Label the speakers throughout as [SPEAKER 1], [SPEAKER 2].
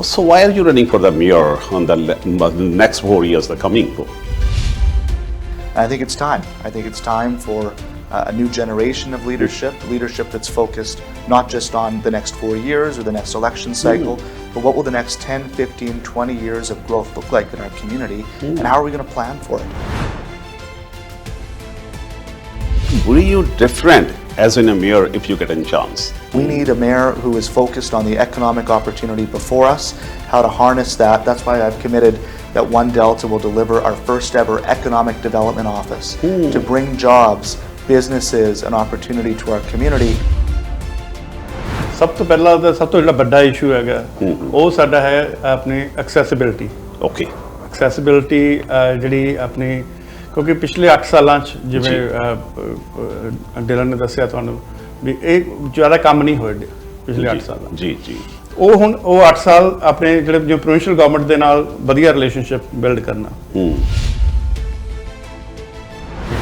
[SPEAKER 1] So why are you running for the mayor on the next 4 years, the coming 4?
[SPEAKER 2] I think it's time. I think it's time for a new generation of leadership that's focused not just on the next 4 years or the next election cycle, but what will the next 10, 15, 20 years of growth look like in our community, and how are we going to plan for it?
[SPEAKER 1] Were you different as in a mayor if you get a chance?
[SPEAKER 2] We need a mayor who is focused on the economic opportunity before us, how to harness that. That's why I've committed that One Delta will deliver our first ever economic development office to bring jobs, businesses, and opportunity to our community.
[SPEAKER 3] ਸਭ ਤੋਂ ਪਹਿਲਾਂ ਦਾ ਸਭ ਤੋਂ ਜਿਹੜਾ ਵੱਡਾ issue ਹੈਗਾ ਉਹ ਸਾਡਾ ਹੈ ਆਪਣੀ ਐਕਸੈਸਿਬਿਲਿਟੀ।
[SPEAKER 1] ਓਕੇ,
[SPEAKER 3] ਐਕਸੈਸਿਬਿਲਿਟੀ ਜਿਹੜੀ ਆਪਣੀ ਕਿਉਂਕਿ ਪਿਛਲੇ 8 ਸਾਲਾਂ 'ਚ ਜਿਵੇਂ ਡਿਲਨ ਨੇ ਦੱਸਿਆ ਤੁਹਾਨੂੰ ਵੀ ਇਹ ਜ਼ਿਆਦਾ ਕੰਮ ਨਹੀਂ ਹੋਏ ਪਿਛਲੇ 8 ਸਾਲਾਂ।
[SPEAKER 1] ਜੀ ਜੀ,
[SPEAKER 3] ਉਹ ਹੁਣ ਉਹ 8 ਸਾਲ ਆਪਣੇ ਜਿਹੜੇ ਜੋ ਪ੍ਰੋਵਿੰਸ਼ੀਅਲ ਗਵਰਨਮੈਂਟ ਦੇ ਨਾਲ ਵਧੀਆ ਰਿਲੇਸ਼ਨਸ਼ਿਪ ਬਿਲਡ ਕਰਨਾ।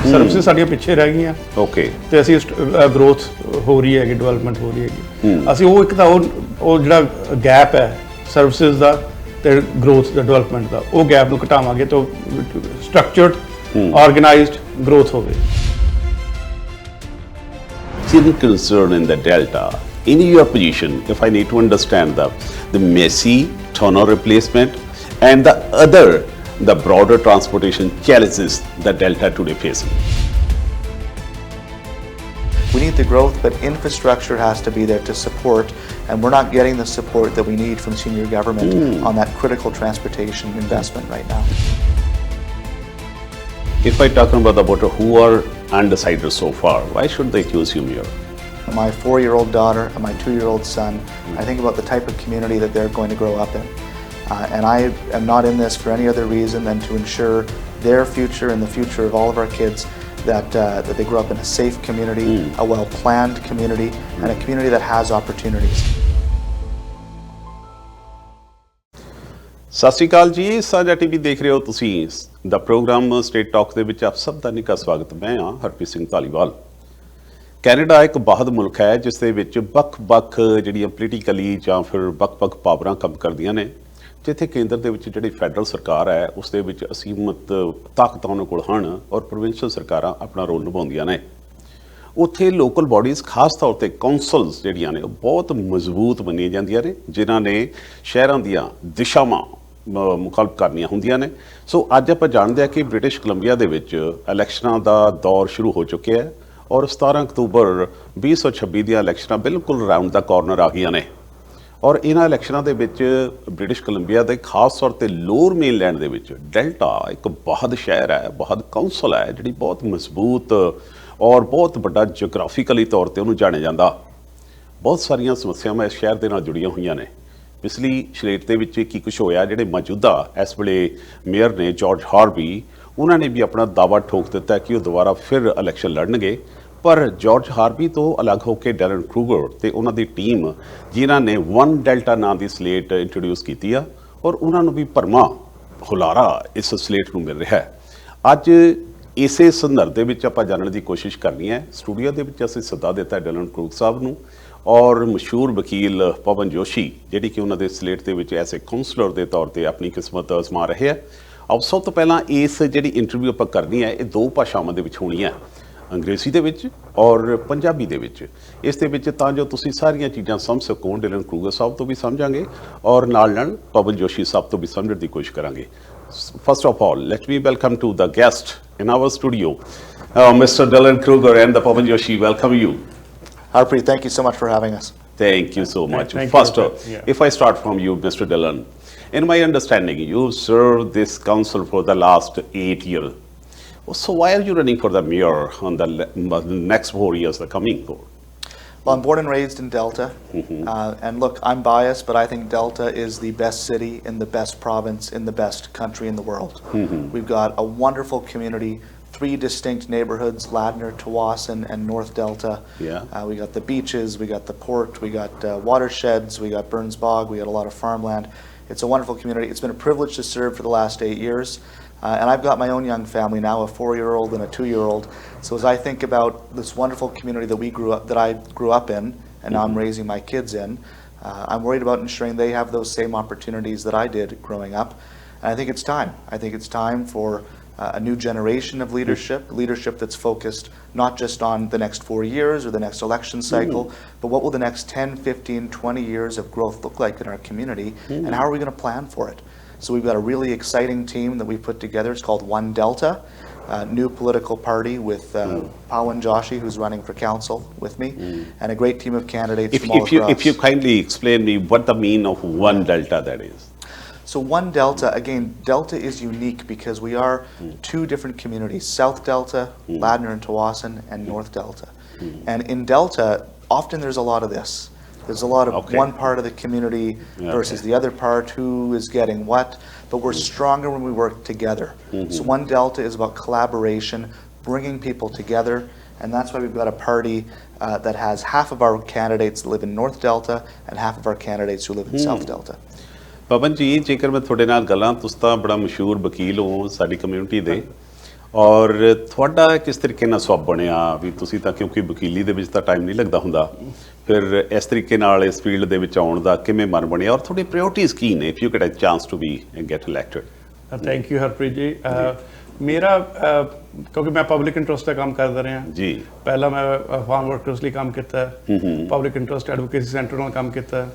[SPEAKER 3] ਸਰਵਿਸਿਜ਼ ਸਾਡੀਆਂ ਪਿੱਛੇ ਰਹਿ ਗਈਆਂ।
[SPEAKER 1] ਓਕੇ,
[SPEAKER 3] ਤੇ ਅਸੀਂ ਗਰੋਥ ਹੋ ਰਹੀ ਹੈਗੀ, ਡਿਵੈਲਪਮੈਂਟ ਹੋ ਰਹੀ ਹੈਗੀ। ਅਸੀਂ ਉਹ ਇੱਕ ਤਾਂ ਉਹ ਜਿਹੜਾ ਗੈਪ ਹੈ ਸਰਵਿਸਿਜ਼ ਦਾ ਤੇ ਗਰੋਥ ਦਾ ਡਿਵੈਲਪਮੈਂਟ ਦਾ, ਉਹ ਗੈਪ ਨੂੰ ਘਟਾਵਾਂਗੇ ਤਾਂ ਸਟਰਕਚਰਡ organized growth ਹੋਵੇ।
[SPEAKER 1] Still concerned in the Delta, in your position, if I need to understand the messy tunnel replacement and the broader transportation challenges the Delta today facing.
[SPEAKER 2] We need the growth, but infrastructure has to be there to support, and we're not getting the support that we need from senior government on that critical transportation investment right now.
[SPEAKER 1] If I talk about the voter who are undecided so far, why should they choose you, Mayor?
[SPEAKER 2] My 4-year-old daughter and my 2-year-old son, I think about the type of community that they're going to grow up in. And I am not in this for any other reason than to ensure their future and the future of all of our kids, that they grow up in a safe community, a well-planned community, and a community that has opportunities.
[SPEAKER 1] ਸਤਿ ਸ਼੍ਰੀ ਅਕਾਲ ਜੀ, ਸਾਂਝਾ TV ਦੇਖ ਰਹੇ ਹੋ ਤੁਸੀਂ। ਦਾ programme state talk ਦੇ ਵਿੱਚ ਆਪ ਸਭ ਦਾ ਨਿੱਘਾ ਸਵਾਗਤ। ਮੈਂ ਹਾਂ ਹਰਪ੍ਰੀਤ ਸਿੰਘ ਧਾਲੀਵਾਲ। ਕੈਨੇਡਾ ਇੱਕ ਬਾਹਦ ਮੁਲਕ ਹੈ ਜਿਸ ਦੇ ਵਿੱਚ ਵੱਖ-ਵੱਖ ਜਿਹੜੀਆਂ ਪੋਲੀਟੀਕਲੀ ਜਾਂ ਫਿਰ ਵੱਖ-ਵੱਖ ਪਾਵਰਾਂ ਕੰਮ ਕਰਦੀਆਂ ਨੇ, ਜਿੱਥੇ ਕੇਂਦਰ ਦੇ ਵਿੱਚ ਜਿਹੜੀ ਫੈਡਰਲ ਸਰਕਾਰ ਹੈ ਉਸ ਦੇ ਵਿੱਚ ਅਸੀਮਤ ਤਾਕਤਾਂ ਉਹਨਾਂ ਕੋਲ ਹਨ ਔਰ ਪ੍ਰੋਵਿੰਸ਼ੀਅਲ ਸਰਕਾਰਾਂ ਆਪਣਾ ਰੋਲ ਨਿਭਾਉਂਦੀਆਂ ਨੇ। ਉੱਥੇ ਲੋਕਲ ਬਾਡੀਜ਼ ਖਾਸ ਤੌਰ ਤੇ ਕੌਂਸਲਸ ਜਿਹੜੀਆਂ ਨੇ ਉਹ ਬਹੁਤ ਮਜ਼ਬੂਤ ਮੰਨੀਆਂ ਜਾਂਦੀਆਂ ਨੇ, ਜਿਨ੍ਹਾਂ ਨੇ ਸ਼ਹਿਰਾਂ ਦੀਆਂ ਦਿਸ਼ਾਵਾਂ ਮੁਖਾਲਫ ਕਰਨੀਆਂ ਹੁੰਦੀਆਂ ਨੇ। ਸੋ ਅੱਜ ਆਪਾਂ ਜਾਣਦੇ ਹਾਂ ਕਿ ਬ੍ਰਿਟਿਸ਼ ਕੋਲੰਬੀਆ ਦੇ ਵਿੱਚ ਇਲੈਕਸ਼ਨਾਂ ਦਾ ਦੌਰ ਸ਼ੁਰੂ ਹੋ ਚੁੱਕਿਆ ਹੈ ਔਰ 17 ਅਕਤੂਬਰ 2026 ਦੀਆਂ ਇਲੈਕਸ਼ਨਾਂ ਬਿਲਕੁਲ ਰਾਊਂਡ ਦਾ ਕਾਰਨਰ ਆ ਗਈਆਂ ਨੇ। ਔਰ ਇਹਨਾਂ ਇਲੈਕਸ਼ਨਾਂ ਦੇ ਵਿੱਚ ਬ੍ਰਿਟਿਸ਼ ਕੋਲੰਬੀਆ ਦੇ ਖਾਸ ਤੌਰ ਤੇ ਲੋਅਰ ਮੇਨਲੈਂਡ ਦੇ ਵਿੱਚ ਡੈਲਟਾ ਇੱਕ ਬਹੁਤ ਸ਼ਹਿਰ ਹੈ, ਬਹੁਤ ਕੌਂਸਲ ਹੈ ਜਿਹੜੀ ਬਹੁਤ ਮਜ਼ਬੂਤ ਔਰ ਬਹੁਤ ਵੱਡਾ ਜੀਓਗ੍ਰਾਫੀਕਲੀ ਤੌਰ ਤੇ ਉਹਨੂੰ ਜਾਣਿਆ ਜਾਂਦਾ। ਬਹੁਤ ਸਾਰੀਆਂ ਸਮੱਸਿਆਵਾਂ ਇਸ ਸ਼ਹਿਰ ਦੇ ਨਾਲ ਜੁੜੀਆਂ ਹੋਈਆਂ ਨੇ। ਪਿਛਲੀ ਸਲੇਟ ਦੇ ਵਿੱਚ ਕੀ ਕੁਛ ਹੋਇਆ, ਜਿਹੜੇ ਮੌਜੂਦਾ ਇਸ ਵੇਲੇ ਮੇਅਰ ਨੇ ਜਾਰਜ ਹਾਰਵੀ, ਉਹਨਾਂ ਨੇ ਵੀ ਆਪਣਾ ਦਾਅਵਾ ਠੋਕ ਦਿੱਤਾ ਕਿ ਉਹ ਦੁਬਾਰਾ ਫਿਰ ਇਲੈਕਸ਼ਨ ਲੜਨਗੇ। ਪਰ ਜਾਰਜ ਹਾਰਵੀ ਤੋਂ ਅਲੱਗ ਹੋ ਕੇ ਡੈਰਨ ਕਰੂਗਰ ਤੇ ਉਹਨਾਂ ਦੀ ਟੀਮ, ਜਿਨ੍ਹਾਂ ਨੇ ਵਨ ਡੈਲਟਾ ਨਾਂ ਦੀ ਸਲੇਟ ਇੰਟਰੋਡਿਊਸ ਕੀਤੀ ਆ ਔਰ ਉਹਨਾਂ ਨੂੰ ਵੀ ਭਰਵਾਂ ਹੁਲਾਰਾ ਇਸ ਸਲੇਟ ਨੂੰ ਮਿਲ ਰਿਹਾ ਹੈ। ਅੱਜ ਇਸੇ ਸੰਦਰਭ ਦੇ ਵਿੱਚ ਆਪਾਂ ਜਾਣਨ ਦੀ ਕੋਸ਼ਿਸ਼ ਕਰਨੀ ਹੈ। ਸਟੂਡੀਓ ਦੇ ਵਿੱਚ ਅਸੀਂ ਸੱਦਾ ਦਿੱਤਾ ਡੈਰਨ ਕਰੂਗਰ ਸਾਹਿਬ ਨੂੰ ਔਰ ਮਸ਼ਹੂਰ ਵਕੀਲ ਪਵਨ ਜੋਸ਼ੀ, ਜਿਹੜੀ ਕਿ ਉਹਨਾਂ ਦੇ ਸਲੇਟ ਦੇ ਵਿੱਚ ਐਸੇ ਕਾਉਂਸਲਰ ਦੇ ਤੌਰ ਤੇ ਆਪਣੀ ਕਿਸਮਤ ਅਜ਼ਮਾ ਰਹੇ ਹੈ। ਆਓ ਸਭ ਤੋਂ ਪਹਿਲਾਂ ਇਸ ਜਿਹੜੀ ਇੰਟਰਵਿਊ ਆਪਾਂ ਕਰਨੀ ਹੈ ਇਹ 2 ਭਾਸ਼ਾਵਾਂ ਦੇ ਵਿੱਚ ਹੋਣੀ ਹੈ, ਅੰਗਰੇਜ਼ੀ ਦੇ ਵਿੱਚ ਔਰ ਪੰਜਾਬੀ ਦੇ ਵਿੱਚ। ਇਸ ਦੇ ਵਿੱਚ ਤਾਂ ਜੋ ਤੁਸੀਂ ਸਾਰੀਆਂ ਚੀਜ਼ਾਂ ਸਮਝ ਸਕੋ, ਡੈਰਨ ਕਰੂਗਰ ਸਾਹਿਬ ਤੋਂ ਵੀ ਸਮਝਾਂਗੇ ਔਰ ਨਾਲ ਪਵਨ ਜੋਸ਼ੀ ਸਾਹਿਬ ਤੋਂ ਵੀ ਸਮਝਣ ਦੀ ਕੋਸ਼ਿਸ਼ ਕਰਾਂਗੇ। First of all, let me welcome to the guest in our studio, Mr. Dylan Kruger and the Pawan Joshi. Welcome you.
[SPEAKER 2] Harpreet, thank you so much for having us.
[SPEAKER 1] Thank you so much.
[SPEAKER 3] Thank
[SPEAKER 1] First,
[SPEAKER 3] you.
[SPEAKER 1] if I start from you, Mr. Dylan, in my understanding, you've served this council for the last 8 years. So why are you running for the mayor on the next 4 years, the coming 4?
[SPEAKER 2] Well, I'm born and raised in Delta, and look, I'm biased, but I think Delta is the best city in the best province in the best country in the world. We've got a wonderful community, 3 distinct neighborhoods, Ladner, Tawasin, and North Delta. We got the beaches, we got the port, we got watersheds, we got Burns Bog, we got a lot of farmland. It's a wonderful community. It's been a privilege to serve for the last 8 years. And I've got my own young family now, a 4-year-old and a 2-year-old. So as I think about this wonderful community that I grew up in, and now I'm raising my kids in, I'm worried about ensuring they have those same opportunities that I did growing up. And I think it's time. I think it's time for a new generation of leadership that's focused not just on the next 4 years or the next election cycle, but what will the next 10, 15, 20 years of growth look like in our community, and how are we going to plan for it? So we've got a really exciting team that we've put together. It's called One Delta, a new political party with Pawan Joshi, who's running for council with me, and a great team of candidates from all across.
[SPEAKER 1] If you kindly explain me what the mean of One Delta that is.
[SPEAKER 2] So One Delta, again, Delta is unique because we are two different communities, South Delta, Ladner and Tawasin, and North Delta. And in Delta, often there's a lot of this. There's a lot of one part of the community versus the other part, who is getting what, but we're stronger when we work together. So One Delta is about collaboration, bringing people together, and that's why we've got a party that has half of our candidates live in North Delta and half of our candidates who live in South Delta.
[SPEAKER 1] ਪਵਨ ਜੀ, ਜੇਕਰ ਮੈਂ ਤੁਹਾਡੇ ਨਾਲ ਗੱਲਾਂ, ਤੁਸੀਂ ਤਾਂ ਬੜਾ ਮਸ਼ਹੂਰ ਵਕੀਲ ਹੋ ਸਾਡੀ ਕਮਿਊਨਿਟੀ ਦੇ, ਔਰ ਤੁਹਾਡਾ ਕਿਸ ਤਰੀਕੇ ਨਾਲ ਸਵਾਬ ਬਣਿਆ ਵੀ ਤੁਸੀਂ ਤਾਂ, ਕਿਉਂਕਿ ਵਕੀਲੀ ਦੇ ਵਿੱਚ ਤਾਂ ਟਾਈਮ ਨਹੀਂ ਲੱਗਦਾ ਹੁੰਦਾ, ਫਿਰ ਇਸ ਤਰੀਕੇ ਨਾਲ ਇਸ ਫੀਲਡ ਦੇ ਵਿੱਚ ਆਉਣ ਦਾ ਕਿਵੇਂ ਮਨ ਬਣਿਆ, ਔਰ ਤੁਹਾਡੀ ਪ੍ਰਾਇੋਰਟੀਜ਼ ਕੀ ਨੇ if you get a chance to be get elected?
[SPEAKER 3] Thank you Harpreet ji. ਮੇਰਾ ਕਿਉਂਕਿ ਮੈਂ ਪਬਲਿਕ ਇੰਟਰਸਟ ਦਾ ਕੰਮ ਕਰਦਾ ਰਿਹਾ ਜੀ। ਪਹਿਲਾਂ ਮੈਂ ਫਾਰਮ ਵਰਕਰਸ ਲਈ ਕੰਮ ਕੀਤਾ, ਪਬਲਿਕ ਇੰਟਰਸਟ ਐਡਵੋਕੇਸੀ ਸੈਂਟਰ ਨਾਲ ਕੰਮ ਕੀਤਾ,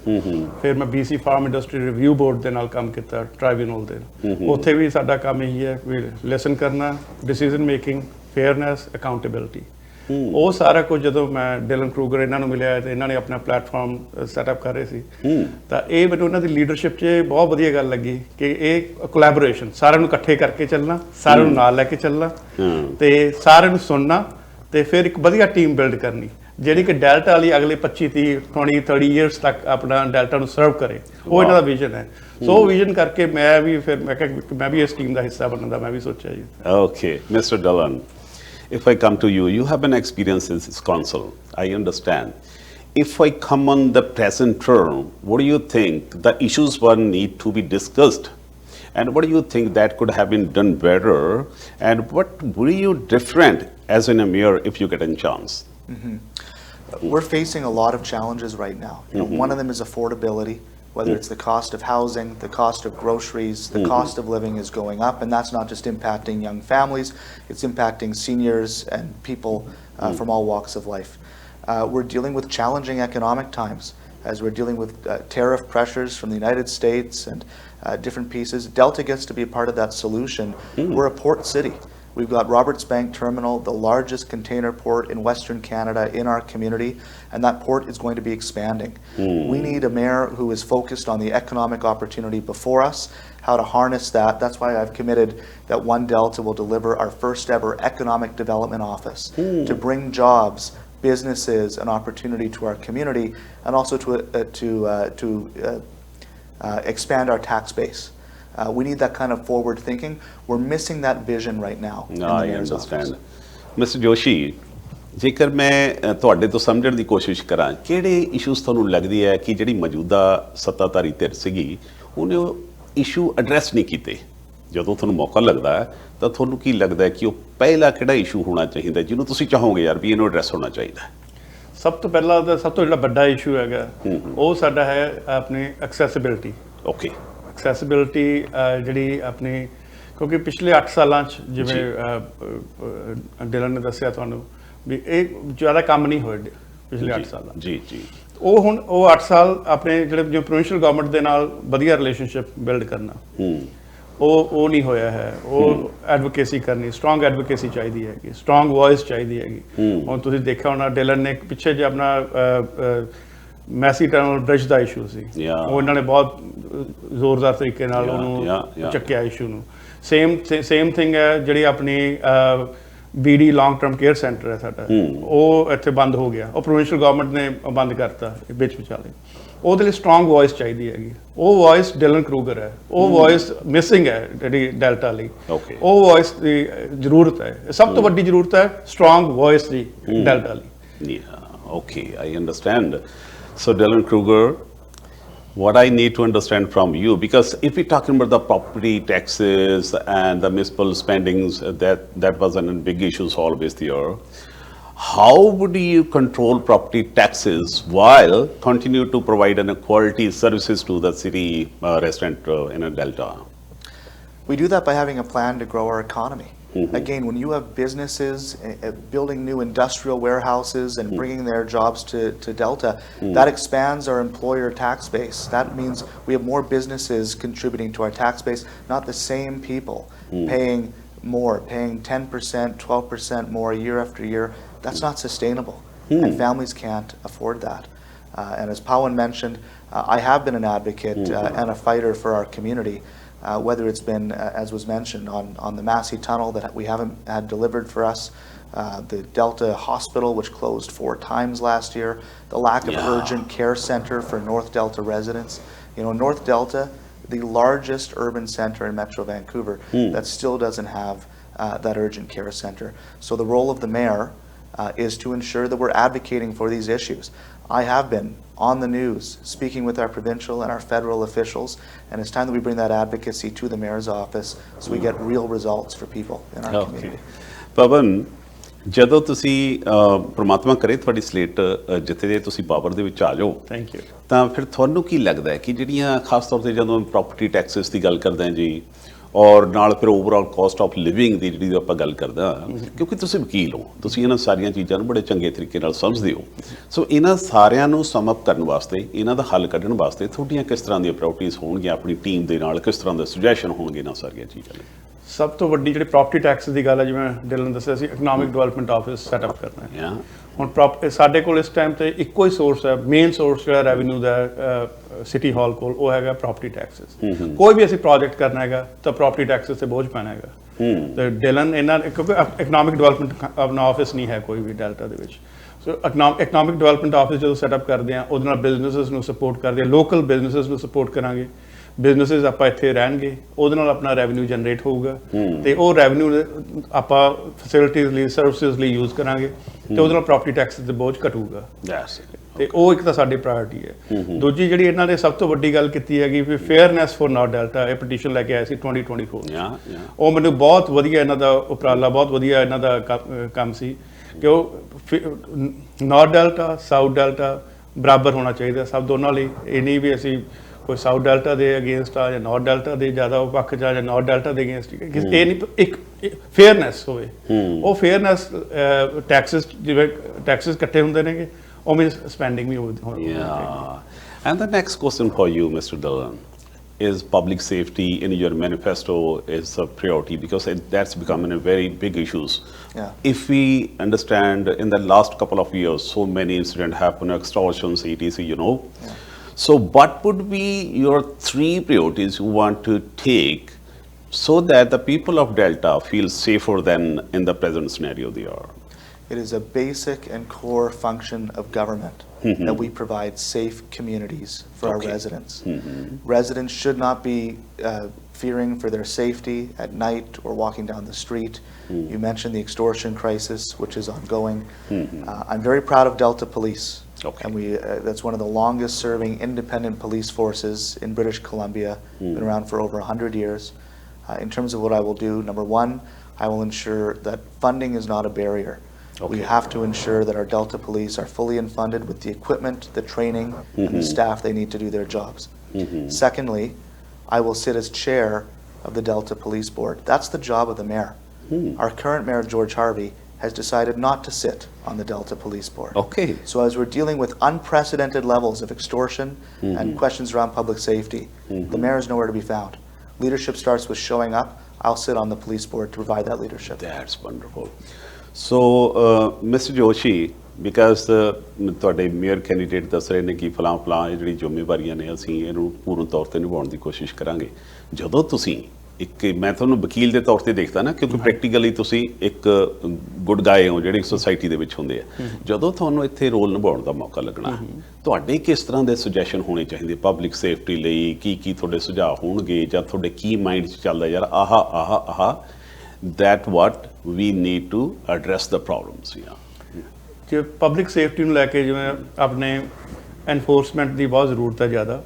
[SPEAKER 3] ਫਿਰ ਮੈਂ BC farm industry review board ਦੇ ਨਾਲ ਕੰਮ ਕੀਤਾ, ਟ੍ਰਾਈਬਿਊਨਲ ਦੇ। ਉੱਥੇ ਵੀ ਸਾਡਾ ਕੰਮ ਇਹੀ ਹੈ ਵੀ ਲਿਸਨ ਕਰਨਾ, ਡਿਸੀਜ਼ਨ ਮੇਕਿੰਗ, ਫੇਅਰਨੈਸ, ਅਕਾਊਂਟੇਬਿਲਟੀ। ਉਹ ਸਾਰਾ ਕੁਝ ਜਦੋਂ ਮੈਂ ਡਿਲਨ ਕਰੂਗਰ ਇਹਨਾਂ ਨੂੰ ਮਿਲਿਆ ਤੇ ਇਹਨਾਂ ਨੇ ਆਪਣਾ ਪਲੇਟਫਾਰਮ ਸੈਟਅਪ ਕਰ ਰਹੇ ਸੀ, ਤਾਂ ਇਹ ਮੈਨੂੰ ਉਹਨਾਂ ਦੀ ਲੀਡਰਸ਼ਿਪ 'ਚ ਬਹੁਤ ਵਧੀਆ ਗੱਲ ਲੱਗੀ ਕਿ ਇਹ ਕੋਲੈਬੋਰੇਸ਼ਨ, ਸਾਰਿਆਂ ਨੂੰ ਇਕੱਠੇ ਕਰਕੇ ਚੱਲਣਾ, ਸਾਰਿਆਂ ਨੂੰ ਨਾਲ ਲੈ ਕੇ ਚੱਲਣਾ ਤੇ ਸਾਰਿਆਂ ਨੂੰ ਸੁਣਨਾ ਤੇ ਫਿਰ ਇੱਕ ਵਧੀਆ ਟੀਮ ਬਿਲਡ ਕਰਨੀ, ਜਿਹੜੀ ਕਿ ਡੈਲਟਾ ਵਾਲੀ ਅਗਲੇ 25-30 ਈਅਰਸ ਤੱਕ ਆਪਣਾ ਡੈਲਟਾ ਨੂੰ ਸਰਵ ਕਰੇ। ਉਹ ਇਹਨਾਂ ਦਾ ਵਿਜ਼ਨ ਹੈ। ਸੋ ਉਹ ਵਿਜ਼ਨ ਕਰਕੇ ਮੈਂ ਕਿਹਾ ਮੈਂ ਵੀ ਇਸ ਟੀਮ ਦਾ ਹਿੱਸਾ ਬਣਨ ਦਾ ਮੈਂ ਵੀ ਸੋਚਿਆ ਜੀ।
[SPEAKER 1] Okay mister Dylan, if I come to you, you have an experience in this council, I understand. If I come on the present term, what do you think the issues one need to be discussed? And what do you think that could have been done better? And what were you different as in a mayor if you get a chance?
[SPEAKER 2] We're facing a lot of challenges right now. You know, one of them is affordability. Whether it's the cost of housing, the cost of groceries, the cost of living is going up, and that's not just impacting young families, it's impacting seniors and people from all walks of life. We're dealing with challenging economic times as we're dealing with tariff pressures from the United States and different pieces. Delta gets to be a part of that solution. We're a port city. We've got Roberts Bank Terminal, the largest container port in Western Canada, in our community, and that port is going to be expanding. We need a mayor who is focused on the economic opportunity before us, how to harness that. That's why I've committed that One Delta will deliver our first ever economic development office to bring jobs, businesses, and opportunity to our community, and also to expand our tax base. We need that kind of forward thinking. We're missing that vision right now.
[SPEAKER 1] No, I understand. Mr. Joshi, ਜੇਕਰ ਮੈਂ ਤੁਹਾਡੇ ਤੋਂ ਸਮਝਣ ਦੀ ਕੋਸ਼ਿਸ਼ ਕਰਾਂ, ਕਿਹੜੇ issues ਤੁਹਾਨੂੰ ਲੱਗਦੀ ਹੈ ਕਿ ਜਿਹੜੀ ਮੌਜੂਦਾ ਸੱਤਾਧਾਰੀ ਧਿਰ ਸੀਗੀ ਉਹਨੇ ਉਹ ਇਸ਼ੂ ਐਡਰੈਸ ਨਹੀਂ ਕੀਤੇ? ਜਦੋਂ ਤੁਹਾਨੂੰ ਮੌਕਾ ਲੱਗਦਾ ਹੈ ਤਾਂ ਤੁਹਾਨੂੰ ਕੀ ਲੱਗਦਾ ਹੈ ਕਿ ਉਹ ਪਹਿਲਾ ਕਿਹੜਾ ਇਸ਼ੂ ਹੋਣਾ ਚਾਹੀਦਾ ਜਿਹਨੂੰ ਤੁਸੀਂ ਚਾਹੋਗੇ ਯਾਰ ਵੀ ਇਹਨੂੰ ਐਡਰੈਸ ਹੋਣਾ ਚਾਹੀਦਾ?
[SPEAKER 3] ਸਭ ਤੋਂ ਪਹਿਲਾਂ ਤਾਂ ਸਭ ਤੋਂ ਜਿਹੜਾ ਵੱਡਾ ਇਸ਼ੂ ਹੈਗਾ ਉਹ ਸਾਡਾ ਹੈ ਆਪਣੀ ਐਕਸੈਸਿਬਿਲਿਟੀ। ਓਕੇ, ਐਕਸੈਸਿਬਿਲਿਟੀ ਜਿਹੜੀ ਆਪਣੀ, ਕਿਉਂਕਿ ਪਿਛਲੇ 8 ਸਾਲਾਂ 'ਚ ਜਿਵੇਂ ਡਿਲਨ ਨੇ ਦੱਸਿਆ ਤੁਹਾਨੂੰ ਵੀ ਇਹ ਜ਼ਿਆਦਾ ਕੰਮ ਨਹੀਂ ਹੋਏ ਪਿਛਲੇ 8 ਸਾਲਾਂ। ਜੀ ਜੀ, ਉਹ ਹੁਣ ਉਹ 8 ਸਾਲ ਆਪਣੇ ਜਿਹੜੇ ਜੋ ਪ੍ਰੋਵਿੰਸ਼ੀਅਲ ਗਵਰਨਮੈਂਟ ਦੇ ਨਾਲ ਵਧੀਆ ਰਿਲੇਸ਼ਨਸ਼ਿਪ ਬਿਲਡ ਕਰਨਾ, ਉਹ ਨਹੀਂ ਹੋਇਆ ਹੈ। ਉਹ ਐਡਵੋਕੇਸੀ ਕਰਨੀ, ਸਟਰੋਂਗ ਐਡਵੋਕੇਸੀ ਚਾਹੀਦੀ ਹੈਗੀ, ਸਟਰੋਂਗ ਵੌਇਸ ਚਾਹੀਦੀ ਹੈਗੀ। ਹੁਣ ਤੁਸੀਂ ਦੇਖਿਆ ਹੋਣਾ ਡਿਲਨ ਨੇ ਪਿੱਛੇ ਜੇ ਆਪਣਾ ਮੈਸੀ ਟਨਲ ਬ੍ਰਿਜ ਦਾ ਇਸ਼ੂ ਸੀ, ਉਹ ਇਹਨਾਂ ਨੇ ਬਹੁਤ ਜ਼ੋਰਦਾਰ ਤਰੀਕੇ ਨਾਲ ਉਹਨੂੰ ਚੱਕਿਆ ਇਸ਼ੂ ਨੂੰ। ਸੇਮ ਥਿੰਗ ਹੈ ਜਿਹੜੀ ਆਪਣੀ BD long term care centre ਹੈ ਸਾਡਾ, ਉਹ ਇੱਥੇ ਬੰਦ ਹੋ ਗਿਆ, ਉਹ ਪ੍ਰੋਵਿੰਸ਼ੀਅਲ ਗਵਰਨਮੈਂਟ ਨੇ ਬੰਦ ਕਰਤਾ ਵਿੱਚ ਵਿਚਾਲੇ। ਉਹਦੇ ਲਈ ਸਟਰੋਂਗ ਵੌਇਸ ਚਾਹੀਦੀ ਹੈਗੀ, ਉਹ ਵੌਇਸ ਡਿਲਨ ਕਰੂਗਰ ਹੈ, ਉਹ ਵੌਇਸ ਮਿਸਿੰਗ ਹੈ ਜਿਹੜੀ ਡੈਲਟਾ ਲਈ। ਉਹ ਵੌਇਸ ਦੀ ਜ਼ਰੂਰਤ ਹੈ, ਸਭ ਤੋਂ ਵੱਡੀ ਜ਼ਰੂਰਤ ਹੈ ਸਟਰੋਂਗ ਵੌਇਸ ਦੀ ਡੈਲਟਾ ਲਈ।
[SPEAKER 1] Okay, I understand. So Dylan Kruger, what I need to understand from you, because if we're talking about the property taxes and the municipal spendings, that was a big issue always there. how would you control property taxes while continue to provide an quality services to the city resident in a delta?
[SPEAKER 2] We do that by having a plan to grow our economy. Again, when you have businesses building new industrial warehouses and bringing their jobs to Delta, that expands our employer tax base. That means we have more businesses contributing to our tax base, not the same people paying more, paying 10%, 12% more year after year. That's not sustainable, and families can't afford that. And as Pawan mentioned, I have been an advocate and a fighter for our community, whether it's been, as was mentioned, on the Massey Tunnel that we haven't had delivered for us, the Delta Hospital, which closed 4 times last year, the lack of urgent care center for North Delta residents. You know, North Delta, the largest urban center in Metro Vancouver, that still doesn't have that urgent care center. So the role of the mayor is to ensure that we're advocating for these issues. I have been on the news speaking with our provincial and our federal officials, and it's time that we bring that advocacy to the mayor's office so we get real results for people in our community.
[SPEAKER 1] Pawan, ਜਦੋਂ ਤੁਸੀਂ ਪ੍ਰਮਾਤਮਾ ਕਰੇ ਤੁਹਾਡੀ slate ਜਿੱਥੇ ਦੇ ਤੁਸੀਂ power ਦੇ ਵਿੱਚ ਆ ਜਾਓ,
[SPEAKER 3] ਥੈਂਕ ਯੂ,
[SPEAKER 1] ਤਾਂ ਫਿਰ ਤੁਹਾਨੂੰ ਕੀ ਲੱਗਦਾ ਹੈ ਕਿ ਜਿਹੜੀਆਂ ਖਾਸ ਤੌਰ ਤੇ ਜਦੋਂ ਪ੍ਰਾਪਰਟੀ ਟੈਕਸਿਸ ਦੀ ਗੱਲ ਕਰਦੇ ਹਾਂ ਜੀ, ਔਰ ਨਾਲ ਫਿਰ ਓਵਰਆਲ ਕਾਸਟ ਆਫ ਲਿਵਿੰਗ ਦੀ ਜਿਹੜੀ ਆਪਾਂ ਗੱਲ ਕਰਦੇ ਹਾਂ, ਕਿਉਂਕਿ ਤੁਸੀਂ ਵਕੀਲ ਹੋ, ਤੁਸੀਂ ਇਹਨਾਂ ਸਾਰੀਆਂ ਚੀਜ਼ਾਂ ਨੂੰ ਬੜੇ ਚੰਗੇ ਤਰੀਕੇ ਨਾਲ ਸਮਝਦੇ ਹੋ, ਸੋ ਇਹਨਾਂ ਸਾਰਿਆਂ ਨੂੰ ਸਮ ਅਪ ਕਰਨ ਵਾਸਤੇ, ਇਹਨਾਂ ਦਾ ਹੱਲ ਕੱਢਣ ਵਾਸਤੇ ਤੁਹਾਡੀਆਂ ਕਿਸ ਤਰ੍ਹਾਂ ਦੀਆਂ ਪ੍ਰਾਪਰਟੀਜ਼ ਹੋਣਗੀਆਂ ਆਪਣੀ ਟੀਮ ਦੇ ਨਾਲ, ਕਿਸ ਤਰ੍ਹਾਂ ਦੇ ਸੁਜੈਸ਼ਨ ਹੋਣਗੇ ਇਹਨਾਂ ਸਾਰੀਆਂ ਚੀਜ਼ਾਂ ਲਈ?
[SPEAKER 3] ਸਭ ਤੋਂ ਵੱਡੀ ਜਿਹੜੀ ਪ੍ਰੋਪਰਟੀ ਟੈਕਸ ਦੀ ਗੱਲ ਹੈ, ਜਿਵੇਂ ਡਿਲਨ ਦੱਸਿਆ ਸੀ, ਇਕਨੋਮਿਕ ਡਿਵੈਲਪਮੈਂਟ ਆਫਿਸ ਸੈਟਅਪ ਕਰਨਾ ਹੈ। ਹੁਣ ਸਾਡੇ ਕੋਲ ਇਸ ਟਾਈਮ ਤੇ ਇੱਕੋ ਹੀ ਸੋਰਸ ਹੈ, ਮੇਨ ਸੋਰਸ ਜਿਹੜਾ ਰੈਵਨਿਊ ਦਾ ਸਿਟੀ ਹਾਲ ਕੋਲ, ਉਹ ਹੈਗਾ ਪ੍ਰੋਪਰਟੀ ਟੈਕਸਿਸ। ਕੋਈ ਵੀ ਅਸੀਂ ਪ੍ਰੋਜੈਕਟ ਕਰਨਾ ਹੈਗਾ ਤਾਂ ਪ੍ਰੋਪਰਟੀ ਟੈਕਸਿਸ ਤੇ ਬੋਝ ਪੈਣਾ ਹੈਗਾ। ਤੇ ਡਿਲਨ ਇਹਨਾਂ, ਕਿਉਂਕਿ ਇਕਨੋਮਿਕ ਡਿਵੈਲਪਮੈਂਟ ਆਪਣਾ ਆਫਿਸ ਨਹੀਂ ਹੈ ਕੋਈ ਵੀ ਡੈਲਟਾ ਦੇ ਵਿੱਚ, ਸੋ ਇਕਨੋਮਿਕ ਡਿਵੈਲਪਮੈਂਟ ਆਫਿਸ ਜਦੋਂ ਸੈਟਅਪ ਕਰਦੇ ਹਾਂ, ਉਹਦੇ ਨਾਲ ਬਿਜ਼ਨਸਿਸ ਨੂੰ ਸਪੋਰਟ ਕਰਦੇ ਹਾਂ, ਲੋਕਲ ਬਿਜ਼ਨਸਿਸ ਨੂੰ ਸਪੋਰਟ ਕਰਾਂਗੇ, ਬਿਜ਼ਨਸਿਸ ਆਪਾਂ ਇੱਥੇ ਰਹਿਣਗੇ, ਉਹਦੇ ਨਾਲ ਆਪਣਾ ਰੈਵਨਿਊ ਜਨਰੇਟ ਹੋਊਗਾ, ਤੇ ਉਹ ਰੈਵਨਿਊ ਆਪਾਂ ਫੈਸਿਲਿਟੀਜ਼ ਲਈ, ਸਰਵਿਸਿਜ਼ ਲਈ ਯੂਜ਼ ਕਰਾਂਗੇ, ਤੇ ਉਹਦੇ ਨਾਲ ਪ੍ਰੋਪਰਟੀ ਟੈਕਸ ਤੇ ਬੋਝ ਘਟੂਗਾ। ਤੇ ਉਹ ਇੱਕ ਤਾਂ ਸਾਡੀ ਪ੍ਰਾਇੋਰਟੀ ਹੈ। ਦੂਜੀ ਜਿਹੜੀ ਇਹਨਾਂ ਨੇ ਸਭ ਤੋਂ ਵੱਡੀ ਗੱਲ ਕੀਤੀ ਹੈਗੀ ਵੀ ਫੇਅਰਨੈਸ ਫॉर ਨਾਰਥ ਡੈਲਟਾ, ਇਹ ਪਟੀਸ਼ਨ ਲੈ ਕੇ ਆਏ ਸੀ 2024, ਉਹ ਮੈਨੂੰ ਬਹੁਤ ਵਧੀਆ ਇਹਨਾਂ ਦਾ ਉਪਰਾਲਾ, ਬਹੁਤ ਵਧੀਆ ਇਹਨਾਂ ਦਾ ਕੰਮ ਸੀ ਕਿ ਉਹ ਨਾਰਥ ਡੈਲਟਾ ਸਾਊਥ ਡੈਲਟਾ ਬਰਾਬਰ ਹੋਣਾ ਚਾਹੀਦਾ ਸਭ ਦੋਨਾਂ ਲਈ। ਇਹ ਨਹੀਂ ਵੀ ਅਸੀਂ ਕੋਈ ਸਾਊਥ ਡੈਲਟਾ ਦੇ ਅਗੇਂਸਟ ਆ ਜਾਂ ਨਾਰਥ ਡੈਲਟਾ ਦੇ ਜ਼ਿਆਦਾ ਉਹ ਪੱਖ 'ਚ ਆ ਜਾਂ ਨਾਰਥ ਡੈਲਟਾ ਦੇ ਅਗੇਂਸਟ, ਇਹ ਨਹੀਂ, ਇੱਕ ਫੇਅਰਨੈਸ ਹੋਵੇ। ਉਹ ਫੇਅਰਨੈਸ ਟੈਕਸਿਸ, ਜਿਵੇਂ ਟੈਕਸਿਸ ਇਕੱਠੇ ਹੁੰਦੇ ਨੇਗੇ, ਉਵੇਂ ਸਪੈਂਡਿੰਗ ਵੀ ਹੋਣੀ।
[SPEAKER 1] And the next question for you, Mr. Dhaliwal, is public safety in your manifesto is a priority because that's becoming a very big issue. If we understand in the last couple of years, so many incidents happen, extortions, etc., you know. So what would be your 3 priorities you want to take so that the people of Delta feel safer than in the present scenario they are?
[SPEAKER 2] It is a basic and core function of government that we provide safe communities for our residents. Residents should not be fearing for their safety at night or walking down the street. You mentioned the extortion crisis, which is ongoing. I'm very proud of Delta Police. And that's one of the longest serving independent police forces in British Columbia, been around for over 100 years. In terms of what I will do, number 1, I will ensure that funding is not a barrier. We have to ensure that our Delta Police are fully funded with the equipment, the training, and the staff they need to do their jobs. Secondly, I will sit as chair of the Delta Police Board. That's the job of the mayor. Our current mayor, George Harvey, has decided not to sit on the Delta Police Board. So as we're dealing with unprecedented levels of extortion and questions around public safety, the mayor is nowhere to be found. Leadership starts with showing up. I'll sit on the police board to provide that leadership.
[SPEAKER 1] That's wonderful. So, Mr. Joshi, because ਤੁਹਾਡੇ mayor candidate ਦੱਸ ਰਹੇ ਨੇ ਕਿ ਫਲਾਂ ਜਿਹੜੀ ਜ਼ਿੰਮੇਵਾਰੀਆਂ ਨੇ ਅਸੀਂ ਇਹਨੂੰ ਪੂਰਨ ਤੌਰ ਤੇ ਨਿਭਾਉਣ ਦੀ ਕੋਸ਼ਿਸ਼ ਕਰਾਂਗੇ, ਜਦੋਂ ਤੁਸੀਂ ਇੱਕ, ਮੈਂ ਤੁਹਾਨੂੰ ਵਕੀਲ ਦੇ ਤੌਰ ਤੇ ਦੇਖਦਾ ਨਾ, ਕਿਉਂਕਿ ਪ੍ਰੈਕਟੀਕਲੀ ਤੁਸੀਂ ਇੱਕ ਗੁੱਡ ਗਾਏ ਹੋ ਜਿਹੜੇ ਸੋਸਾਇਟੀ ਦੇ ਵਿੱਚ ਹੁੰਦੇ ਆ, ਜਦੋਂ ਤੁਹਾਨੂੰ ਇੱਥੇ ਰੋਲ ਨਿਭਾਉਣ ਦਾ ਮੌਕਾ ਲੱਗਣਾ, ਤੁਹਾਡੇ ਕਿਸ ਤਰ੍ਹਾਂ ਦੇ ਸੁਜੈਸ਼ਨ ਹੋਣੇ ਚਾਹੀਦੇ ਪਬਲਿਕ ਸੇਫਟੀ ਲਈ? ਕੀ ਤੁਹਾਡੇ ਸੁਝਾਅ ਹੋਣਗੇ, ਜਾਂ ਤੁਹਾਡੇ ਕੀ ਮਾਈਂਡ 'ਚ ਚੱਲਦਾ ਯਾਰ ਆਹ that what we need to address the problems?
[SPEAKER 3] ਜੇ ਪਬਲਿਕ ਸੇਫਟੀ ਨੂੰ ਲੈ ਕੇ ਜਿਵੇਂ ਆਪਣੇ ਐਨਫੋਰਸਮੈਂਟ ਦੀ ਬਹੁਤ ਜ਼ਰੂਰਤ ਹੈ ਜ਼ਿਆਦਾ,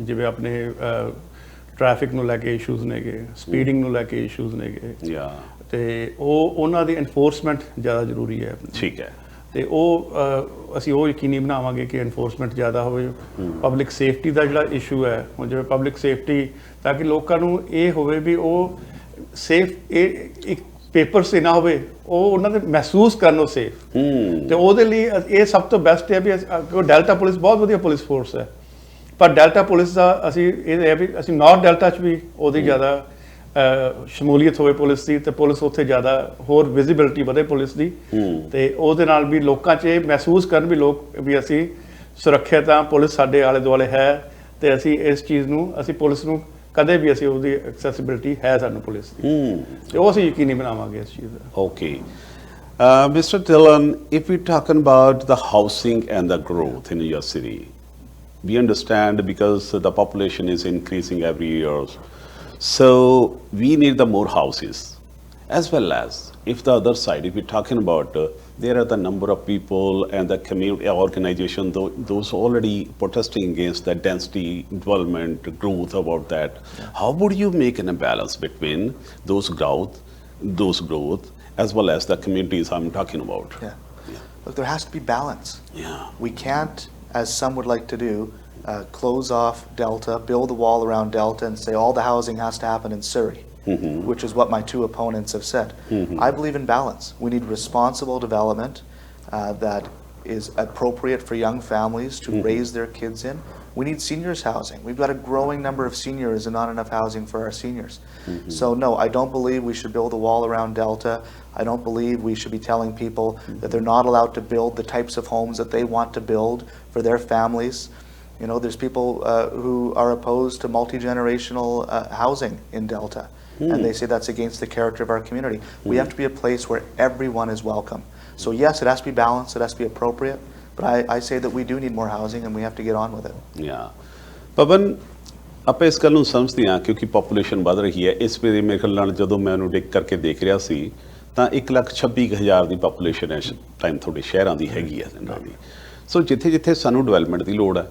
[SPEAKER 3] ਜਿਵੇਂ ਆਪਣੇ ਟ੍ਰੈਫਿਕ ਨੂੰ ਲੈ ਕੇ ਇਸ਼ੂਜ਼ ਨੇਗੇ, ਸਪੀਡਿੰਗ ਨੂੰ ਲੈ ਕੇ ਇਸ਼ੂਜ਼ ਨੇਗੇ, ਤੇ ਉਹਨਾਂ ਦੀ ਐਨਫੋਰਸਮੈਂਟ ਜ਼ਿਆਦਾ ਜ਼ਰੂਰੀ ਹੈ।
[SPEAKER 1] ਠੀਕ ਹੈ।
[SPEAKER 3] ਤੇ ਉਹ ਅਸੀਂ ਉਹ ਯਕੀਨੀ ਬਣਾਵਾਂਗੇ ਕਿ ਐਨਫੋਰਸਮੈਂਟ ਜ਼ਿਆਦਾ ਹੋਵੇ ਪਬਲਿਕ ਸੇਫਟੀ ਦਾ ਜਿਹੜਾ ਇਸ਼ੂ ਹੈ ਹੁਣ ਜਿਵੇਂ ਪਬਲਿਕ ਸੇਫਟੀ ਤਾਂ ਕਿ ਲੋਕਾਂ ਨੂੰ ਇਹ ਹੋਵੇ ਵੀ ਉਹ ਸੇਫ ਇਹ ਇੱਕ ਪੇਪਰ ਸੇ ਨਾ ਹੋਵੇ ਉਹ ਉਹਨਾਂ ਦੇ ਮਹਿਸੂਸ ਕਰਨ ਉਹ ਸੇਫ ਤੇ ਉਹਦੇ ਲਈ ਇਹ ਸਭ ਤੋਂ ਬੈਸਟ ਹੈ ਵੀ ਡੈਲਟਾ ਪੁਲਿਸ ਬਹੁਤ ਵਧੀਆ ਪੁਲਿਸ ਫੋਰਸ ਹੈ ਪਰ ਡੈਲਟਾ ਪੁਲਿਸ ਦਾ ਅਸੀਂ ਇਹ ਹੈ ਵੀ ਅਸੀਂ ਨਾਰਥ ਡੈਲਟਾ 'ਚ ਵੀ ਉਹਦੀ ਜ਼ਿਆਦਾ ਸ਼ਮੂਲੀਅਤ ਹੋਵੇ ਪੁਲਿਸ ਦੀ ਤੇ ਪੁਲਿਸ ਉੱਥੇ ਜ਼ਿਆਦਾ ਹੋਰ ਵਿਜ਼ਿਬਿਲਿਟੀ ਵਧੇ ਪੁਲਿਸ ਦੀ ਤੇ ਉਹਦੇ ਨਾਲ ਵੀ ਲੋਕਾਂ 'ਚ ਇਹ ਮਹਿਸੂਸ ਕਰਨ ਵੀ ਲੋਕ ਵੀ ਅਸੀਂ ਸੁਰੱਖਿਅਤ ਹਾਂ ਪੁਲਿਸ ਸਾਡੇ ਆਲੇ ਦੁਆਲੇ ਹੈ ਤੇ ਅਸੀਂ ਇਸ ਚੀਜ਼ ਨੂੰ ਅਸੀਂ ਪੁਲਿਸ ਨੂੰ ਕਦੇ ਵੀ ਅਸੀਂ ਉਹਦੀ ਐਕਸੈਸਿਬਿਲਿਟੀ ਹੈ ਸਾਨੂੰ ਪੁਲਿਸ ਦੀ ਤੇ ਉਹ ਅਸੀਂ ਯਕੀਨੀ ਬਣਾਵਾਂਗੇ ਇਸ ਚੀਜ਼ ਦਾ
[SPEAKER 1] okay Mr. Dhaliwal, if we're talking about the housing and the growth in your city, we understand because the population is increasing every year. So we need the more houses, as well as if the other side, if we're talking about there are the number of people and the community organization, those already protesting against the density, development, growth about that. Yeah. How would you make an imbalance between those growth, as well as the communities I'm talking about?
[SPEAKER 2] Yeah. Look, there has to be balance.
[SPEAKER 1] Yeah.
[SPEAKER 2] We can't, as some would like to do, close off Delta, build a wall around Delta and say all the housing has to happen in Surrey, which is what my two opponents have said. I believe in balance. We need responsible development that is appropriate for young families to raise their kids in. We need seniors housing. We've got a growing number of seniors and not enough housing for our seniors. So no, I don't believe we should build a wall around Delta. I don't believe we should be telling people that they're not allowed to build the types of homes that they want to build for their families. You know, there's people who are opposed to multi-generational housing in Delta, and they say that's against the character of our community. We have to be a place where everyone is welcome. So yes, it has to be balanced, it has to be appropriate, but I say that we do need more housing and we have to get on with it.
[SPEAKER 1] Yeah. Pawan, ਆਪਾਂ ਇਸ ਗੱਲ ਨੂੰ ਸਮਝਦੇ ਹਾਂ ਕਿਉਂਕਿ population ਵੱਧ ਰਹੀ ਹੈ ਇਸ ਵੇਲੇ ਮੇਰੇ ਖਿਆਲ ਨਾਲ ਜਦੋਂ ਮੈਂ ਉਹਨੂੰ ਡਿਕ ਕਰਕੇ ਦੇਖ ਰਿਹਾ ਸੀ ਤਾਂ 1,26,000 ਦੀ ਪੋਪੂਲੇਸ਼ਨ ਇਸ ਟਾਈਮ ਤੁਹਾਡੇ ਸ਼ਹਿਰਾਂ ਦੀ ਹੈਗੀ ਹੈ ਇਹਨਾਂ ਦੀ ਸੋ ਜਿੱਥੇ ਜਿੱਥੇ ਸਾਨੂੰ ਡਿਵੈਲਪਮੈਂਟ ਦੀ ਲੋੜ ਹੈ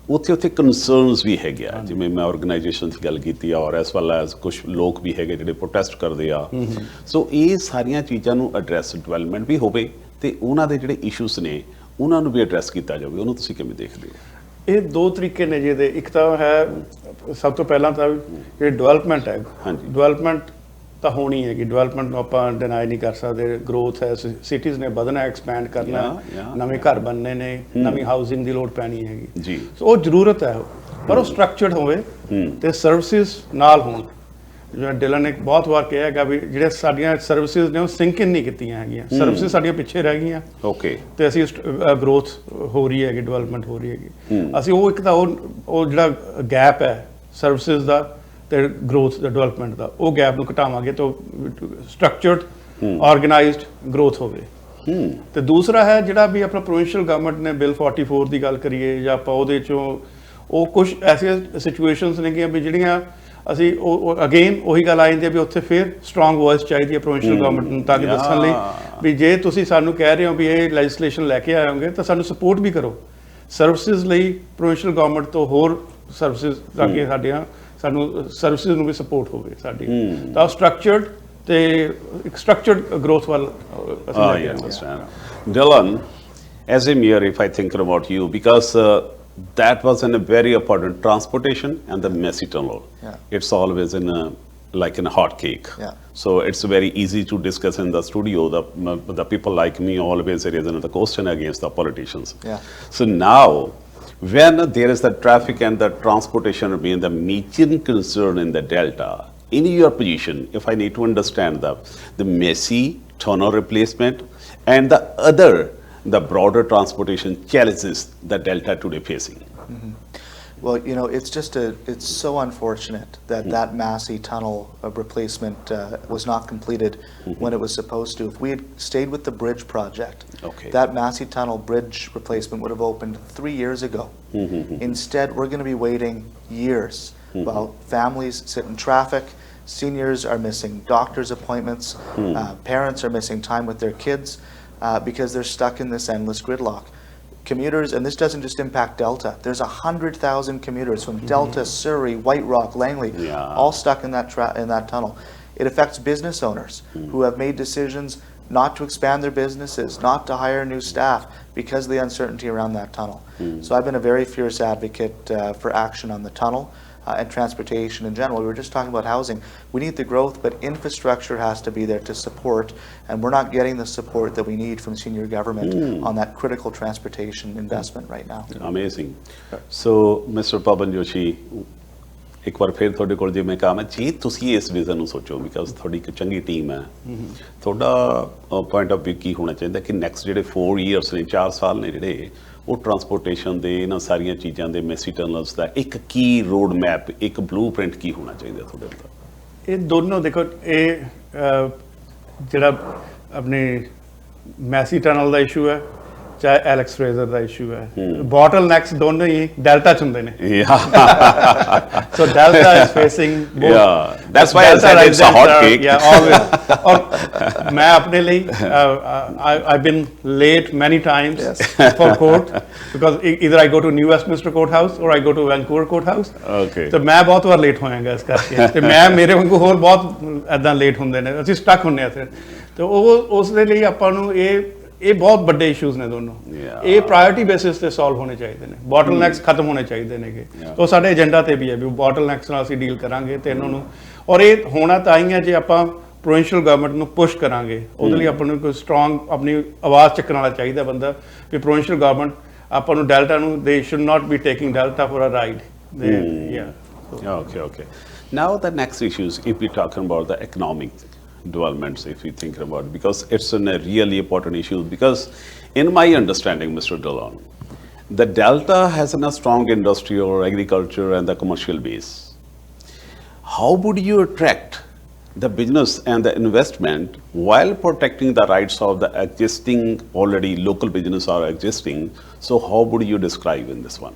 [SPEAKER 1] ਉੱਥੇ ਉੱਥੇ ਕੰਸਰਨਸ ਵੀ ਹੈਗੇ ਆ ਜਿਵੇਂ ਮੈਂ ਆਰਗੇਨਾਈਜੇਸ਼ਨ ਦੀ ਗੱਲ ਕੀਤੀ ਆ ਔਰ ਐਸ ਵੈਲ ਐਸ ਕੁਝ ਲੋਕ ਵੀ ਹੈਗੇ ਜਿਹੜੇ ਪ੍ਰੋਟੈਸਟ ਕਰਦੇ ਆ ਸੋ ਇਹ ਸਾਰੀਆਂ ਚੀਜ਼ਾਂ ਨੂੰ ਐਡਰੈਸ ਡਿਵੈਲਪਮੈਂਟ ਵੀ ਹੋਵੇ ਤੇ ਉਹਨਾਂ ਦੇ ਜਿਹੜੇ ਇਸ਼ੂਸ ਨੇ ਉਹਨਾਂ ਨੂੰ ਵੀ ਐਡਰੈਸ ਕੀਤਾ ਜਾਵੇ ਉਹਨੂੰ ਤੁਸੀਂ ਕਿਵੇਂ ਦੇਖਦੇ ਹੋ
[SPEAKER 3] ਇਹ ਦੋ ਤਰੀਕੇ ਨੇ ਜਿਹਦੇ ਇੱਕ ਤਾਂ ਹੈ ਸਭ ਤੋਂ ਪਹਿਲਾਂ ਤਾਂ ਜਿਹੜੀ ਡਿਵੈਲਪਮੈਂਟ ਹੈ ਡਿਵੈਲਪਮੈਂਟ ਤਾਂ ਹੋਣੀ ਹੈਗੀ ਡਿਵੈਲਪਮੈਂਟ ਨੂੰ ਆਪਾਂ ਡਿਨਾਈ ਨਹੀਂ ਕਰ ਸਕਦੇ ਗਰੋਥ ਹੈ ਸਿਟੀਜ਼ ਨੇ ਵਧਣਾ ਐਕਸਪੈਂਡ ਕਰਨਾ ਨਵੇਂ ਘਰ ਬਣਨੇ ਨੇ ਨਵੀਂ ਹਾਊਸਿੰਗ ਦੀ ਲੋੜ ਪੈਣੀ ਹੈਗੀ
[SPEAKER 1] ਜੀ
[SPEAKER 3] ਸੋ ਉਹ ਜ਼ਰੂਰਤ ਹੈ ਪਰ ਉਹ ਸਟਰਕਚਰਡ ਹੋਵੇ ਤੇ ਸਰਵਿਸਿਜ਼ ਨਾਲ ਹੋਣ ਜਿਵੇਂ ਡਿਲਨ ਨੇ ਬਹੁਤ ਵਾਰ ਕਿਹਾ ਹੈਗਾ ਵੀ ਜਿਹੜੇ ਸਾਡੀਆਂ ਸਰਵਿਸਿਜ਼ ਨੇ ਉਹ ਸਿੰਕ ਇਨ ਨਹੀਂ ਕੀਤੀਆਂ ਹੈਗੀਆਂ ਸਰਵਿਸਿਜ਼ ਸਾਡੀਆਂ ਪਿੱਛੇ ਰਹਿ ਗਈਆਂ
[SPEAKER 1] ਓਕੇ
[SPEAKER 3] ਤੇ ਅਸੀਂ ਗਰੋਥ ਹੋ ਰਹੀ ਹੈਗੀ ਡਿਵੈਲਪਮੈਂਟ ਹੋ ਰਹੀ ਹੈਗੀ ਅਸੀਂ ਉਹ ਇੱਕ ਤਾਂ ਉਹ ਜਿਹੜਾ ਗੈਪ ਹੈ ਸਰਵਿਸਿਜ਼ ਦਾ ਤੇ ਗਰੋਥ ਦਾ ਡਿਵੈਲਪਮੈਂਟ ਦਾ ਉਹ ਗੈਪ ਨੂੰ ਘਟਾਵਾਂਗੇ ਤਾਂ ਸਟਰਕਚਰਡ ਆਰਗੇਨਾਈਜ਼ਡ ਗਰੋਥ ਹੋਵੇ ਤੇ ਦੂਸਰਾ ਹੈ ਜਿਹੜਾ ਵੀ ਆਪਣਾ ਪ੍ਰੋਵਿੰਸ਼ੀਅਲ ਗਵਰਨਮੈਂਟ ਨੇ ਬਿੱਲ 44 ਦੀ ਗੱਲ ਕਰੀਏ ਜਾਂ ਆਪਾਂ ਉਹਦੇ ਚੋਂ ਉਹ ਕੁਝ ਐਸੀਆਂ ਸਿਚੁਏਸ਼ਨਸ ਨੇਗੀਆਂ ਵੀ ਜਿਹੜੀਆਂ ਅਸੀਂ ਉਹ ਅਗੇਨ ਉਹੀ ਗੱਲ ਆ ਜਾਂਦੀ ਹੈ ਵੀ ਉੱਥੇ ਫਿਰ ਸਟਰੋਂਗ ਵੌਇਸ ਚਾਹੀਦੀ ਹੈ ਪ੍ਰੋਵਿੰਸ਼ੀਅਲ ਗਵਰਨਮੈਂਟ ਨੂੰ ਤਾਂ ਕਿ ਦੱਸਣ ਲਈ ਵੀ ਜੇ ਤੁਸੀਂ ਸਾਨੂੰ ਕਹਿ ਰਹੇ ਹੋ ਵੀ ਇਹ ਲੈਜਿਸਲੇਸ਼ਨ ਲੈ ਕੇ ਆਏ ਹੋਗੇ ਤਾਂ ਸਾਨੂੰ ਸਪੋਰਟ ਵੀ ਕਰੋ ਸਰਵਿਸਿਜ਼ ਲਈ ਪ੍ਰੋਵਿੰਸ਼ੀਅਲ ਗਵਰਨਮੈਂਟ ਤੋਂ ਹੋਰ ਸਰਵਿਸਿਜ਼ ਤਾਂ ਕਿ ਸਾਡੀਆਂ ਸਾਨੂੰ ਸਰਵਿਸਿਜ਼ ਨੂੰ ਵੀ ਸਪੋਰਟ ਹੋਵੇ ਸਾਡੀ ਤਾਂ ਸਟਰਕਚਰਡ ਤੇ ਇੱਕ ਸਟਰਕਚਰਡ ਗਰੋਥ ਵੱਲ
[SPEAKER 1] I understand. Dylan, as a mayor, if I think about you, because that was in a very important transportation and the messy tunnel.
[SPEAKER 2] Yeah.
[SPEAKER 1] It's always in a like in a hot cake.
[SPEAKER 2] Yeah.
[SPEAKER 1] So it's very easy to discuss in the studio. The people like me always raise another question against the politicians.
[SPEAKER 2] Yeah.
[SPEAKER 1] So now, when there is the traffic and the transportation being the major concern in the Delta, in your position, if I need to understand the messy tunnel replacement and the broader transportation challenges the Delta today facing.
[SPEAKER 2] Well, you know, it's so unfortunate that that Massey tunnel replacement was not completed when it was supposed to. If we had stayed with the bridge project, that Massey tunnel bridge replacement would have opened 3 years ago. Instead, we're going to be waiting years while families sit in traffic, seniors are missing doctor's appointments, parents are missing time with their kids because they're stuck in this endless gridlock. Commuters, and this doesn't just impact Delta, there's 100,000 commuters from Delta, Surrey, White Rock, Langley, all stuck in that tunnel. It affects business owners who have made decisions not to expand their businesses, not to hire new staff because of the uncertainty around that tunnel. So I've been a very fierce advocate for action on the tunnel and transportation in general. We were just talking about housing. We need the growth, but infrastructure has to be there to support, and we're not getting the support that we need from senior government on that critical transportation investment right now.
[SPEAKER 1] Amazing. So, Mr. Pawan Joshi, ਇੱਕ ਵਾਰ ਫਿਰ ਤੁਹਾਡੇ ਕੋਲ ਜੇ ਮੈਂ ਕਹਾਂ ਮੈਂ ਜੀ ਤੁਸੀਂ ਇਸ ਵਿਜ਼ਨ ਨੂੰ ਸੋਚੋ ਬਿਕਾਜ਼ ਤੁਹਾਡੀ ਇੱਕ ਚੰਗੀ ਟੀਮ ਹੈ ਤੁਹਾਡਾ ਪੁਆਇੰਟ ਆਫ ਵਿਊ ਕੀ ਹੋਣਾ ਚਾਹੀਦਾ ਕਿ ਨੈਕਸਟ ਜਿਹੜੇ 4 ਇਅਰਸ ਨੇ 4 ਸਾਲ ਨੇ ਜਿਹੜੇ ਉਹ ਟਰਾਂਸਪੋਰਟੇਸ਼ਨ ਦੇ ਇਹਨਾਂ ਸਾਰੀਆਂ ਚੀਜ਼ਾਂ ਦੇ ਮੈਸੀ ਟਨਲਸ ਦਾ ਇੱਕ ਕੀ ਰੋਡ ਮੈਪ ਇੱਕ ਬਲੂਪ੍ਰਿੰਟ ਕੀ ਹੋਣਾ ਚਾਹੀਦਾ ਤੁਹਾਡੇ ਕੋਲ
[SPEAKER 3] ਇਹ ਦੋਨੋਂ ਦੇਖੋ ਇਹ ਜਿਹੜਾ ਆਪਣੇ ਮੈਸੀ ਟਨਲ ਦਾ ਇਸ਼ੂ ਹੈ ਚਾਹੇ ਐਲੈਕਸ ਫਰੇਜ਼ਰ ਦਾ ਇਸ਼ੂ ਹੈ ਬੋਟਲ ਨੈਕਸ ਦੋਨੋਂ ਹੀ ਡੈਲਟਾ ਚ ਹੁੰਦੇ ਨੇ so delta is facing both
[SPEAKER 1] that's why I said it's a hot cake
[SPEAKER 3] always और मैं अपने लिए I've been late many times for court because either I go to New Westminster courthouse or I go to Vancouver courthouse
[SPEAKER 1] okay
[SPEAKER 3] तो मैं बहुत बार late ਹੋਇਆਗਾ ਇਸ ਕਰਕੇ ਤੇ ਮੈਂ ਮੇਰੇ ਵਾਂਗੂ ਹੋਰ ਬਹੁਤ ਐਦਾਂ ਲੇਟ ਹੁੰਦੇ ਨੇ ਅਸੀਂ ਸਟਕ ਹੁੰਨੇ ਆ ਫਿਰ ਤੇ ਉਹ ਉਸ ਦੇ ਲਈ ਆਪਾਂ ਨੂੰ ਇਹ ਬਹੁਤ ਵੱਡੇ ਇਸ਼ੂਜ਼ ਨੇ ਦੋਨੋਂ ਇਹ ਪ੍ਰਾਇੋਰਟੀ ਬੇਸਿਸ ਤੇ ਸੋਲਵ ਹੋਣੇ ਚਾਹੀਦੇ ਨੇ ਬੋਟਲ ਨੈਕਸ ਖਤਮ ਹੋਣੇ ਚਾਹੀਦੇ ਨੇਗੇ ਉਹ ਸਾਡੇ ਏਜੰਡਾ ਤੇ ਵੀ ਹੈ ਵੀ ਬੋਟਲ ਨੈਕਸ ਨਾਲ ਅਸੀਂ ਡੀਲ ਕਰਾਂਗੇ ਤੇ ਇਹਨਾਂ ਨੂੰ ਔਰ ਇਹ ਹੋਣਾ ਤਾਂ ਹੀ ਹੈ ਜੇ ਆਪਾਂ ਪ੍ਰੋਵਿੰਸ਼ੀਅਲ ਗਵਰਨਮੈਂਟ ਨੂੰ ਪੁਸ਼ ਕਰਾਂਗੇ ਉਹਦੇ ਲਈ ਆਪਾਂ ਨੂੰ ਕੋਈ ਸਟਰੋਂਗ ਆਪਣੀ ਆਵਾਜ਼ ਚੱਕਣ ਵਾਲਾ ਚਾਹੀਦਾ ਬੰਦਾ ਵੀ ਪ੍ਰੋਵਿੰਸ਼ੀਅਲ ਗਵਰਨਮੈਂਟ ਆਪਾਂ ਨੂੰ ਡੈਲਟਾ ਨੂੰ ਦੇ should not be taking Delta for a ride
[SPEAKER 1] okay now the next issues if we talking about the economic developments if we think about because it's a really important issue because in my understanding Mr. Dillon the delta has a strong industrial agriculture and the commercial base how would you attract the business and the investment while protecting the rights of the existing already local business are existing so how would you describe in this one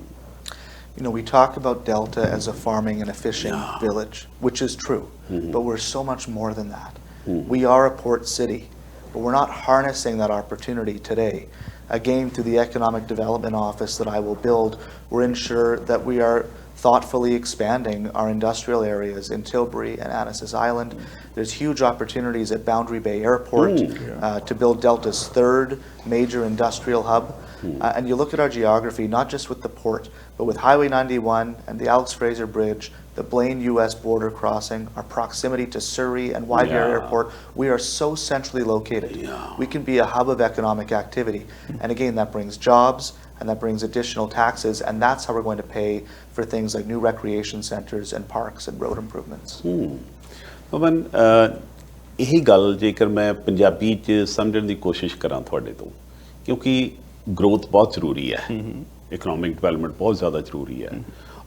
[SPEAKER 2] we talk about Delta as a farming and a fishing village which is true but we're so much more than that. We are a port city, but we're not harnessing that opportunity today. Again, through the Economic Development Office that I will build, we'll ensure that we are thoughtfully expanding our industrial areas in Tilbury and Annacis Island. There's huge opportunities at Boundary Bay Airport to build Delta's 3rd major industrial hub. And you look at our geography, not just with the port, but with Highway 91 and the Alex Fraser Bridge, the Blaine U.S. border crossing, our proximity to Surrey and Widener Airport, we are so centrally located. We can be a hub of economic activity. And again, that brings jobs and that brings additional taxes, and that's how we're going to pay for things like new recreation centers and parks and road improvements.
[SPEAKER 1] ਪਵਨ ਇਹੀ ਗੱਲ ਜੇਕਰ ਮੈਂ ਪੰਜਾਬੀ 'ਚ ਸਮਝਣ ਦੀ ਕੋਸ਼ਿਸ਼ ਕਰਾਂ ਤੁਹਾਡੇ ਤੋਂ ਕਿਉਂਕਿ ਗਰੋਥ ਬਹੁਤ ਜ਼ਰੂਰੀ ਹੈ ਇਕਨੋਮਿਕ ਡਿਵੈਲਪਮੈਂਟ ਬਹੁਤ ਜ਼ਿਆਦਾ ਜ਼ਰੂਰੀ ਹੈ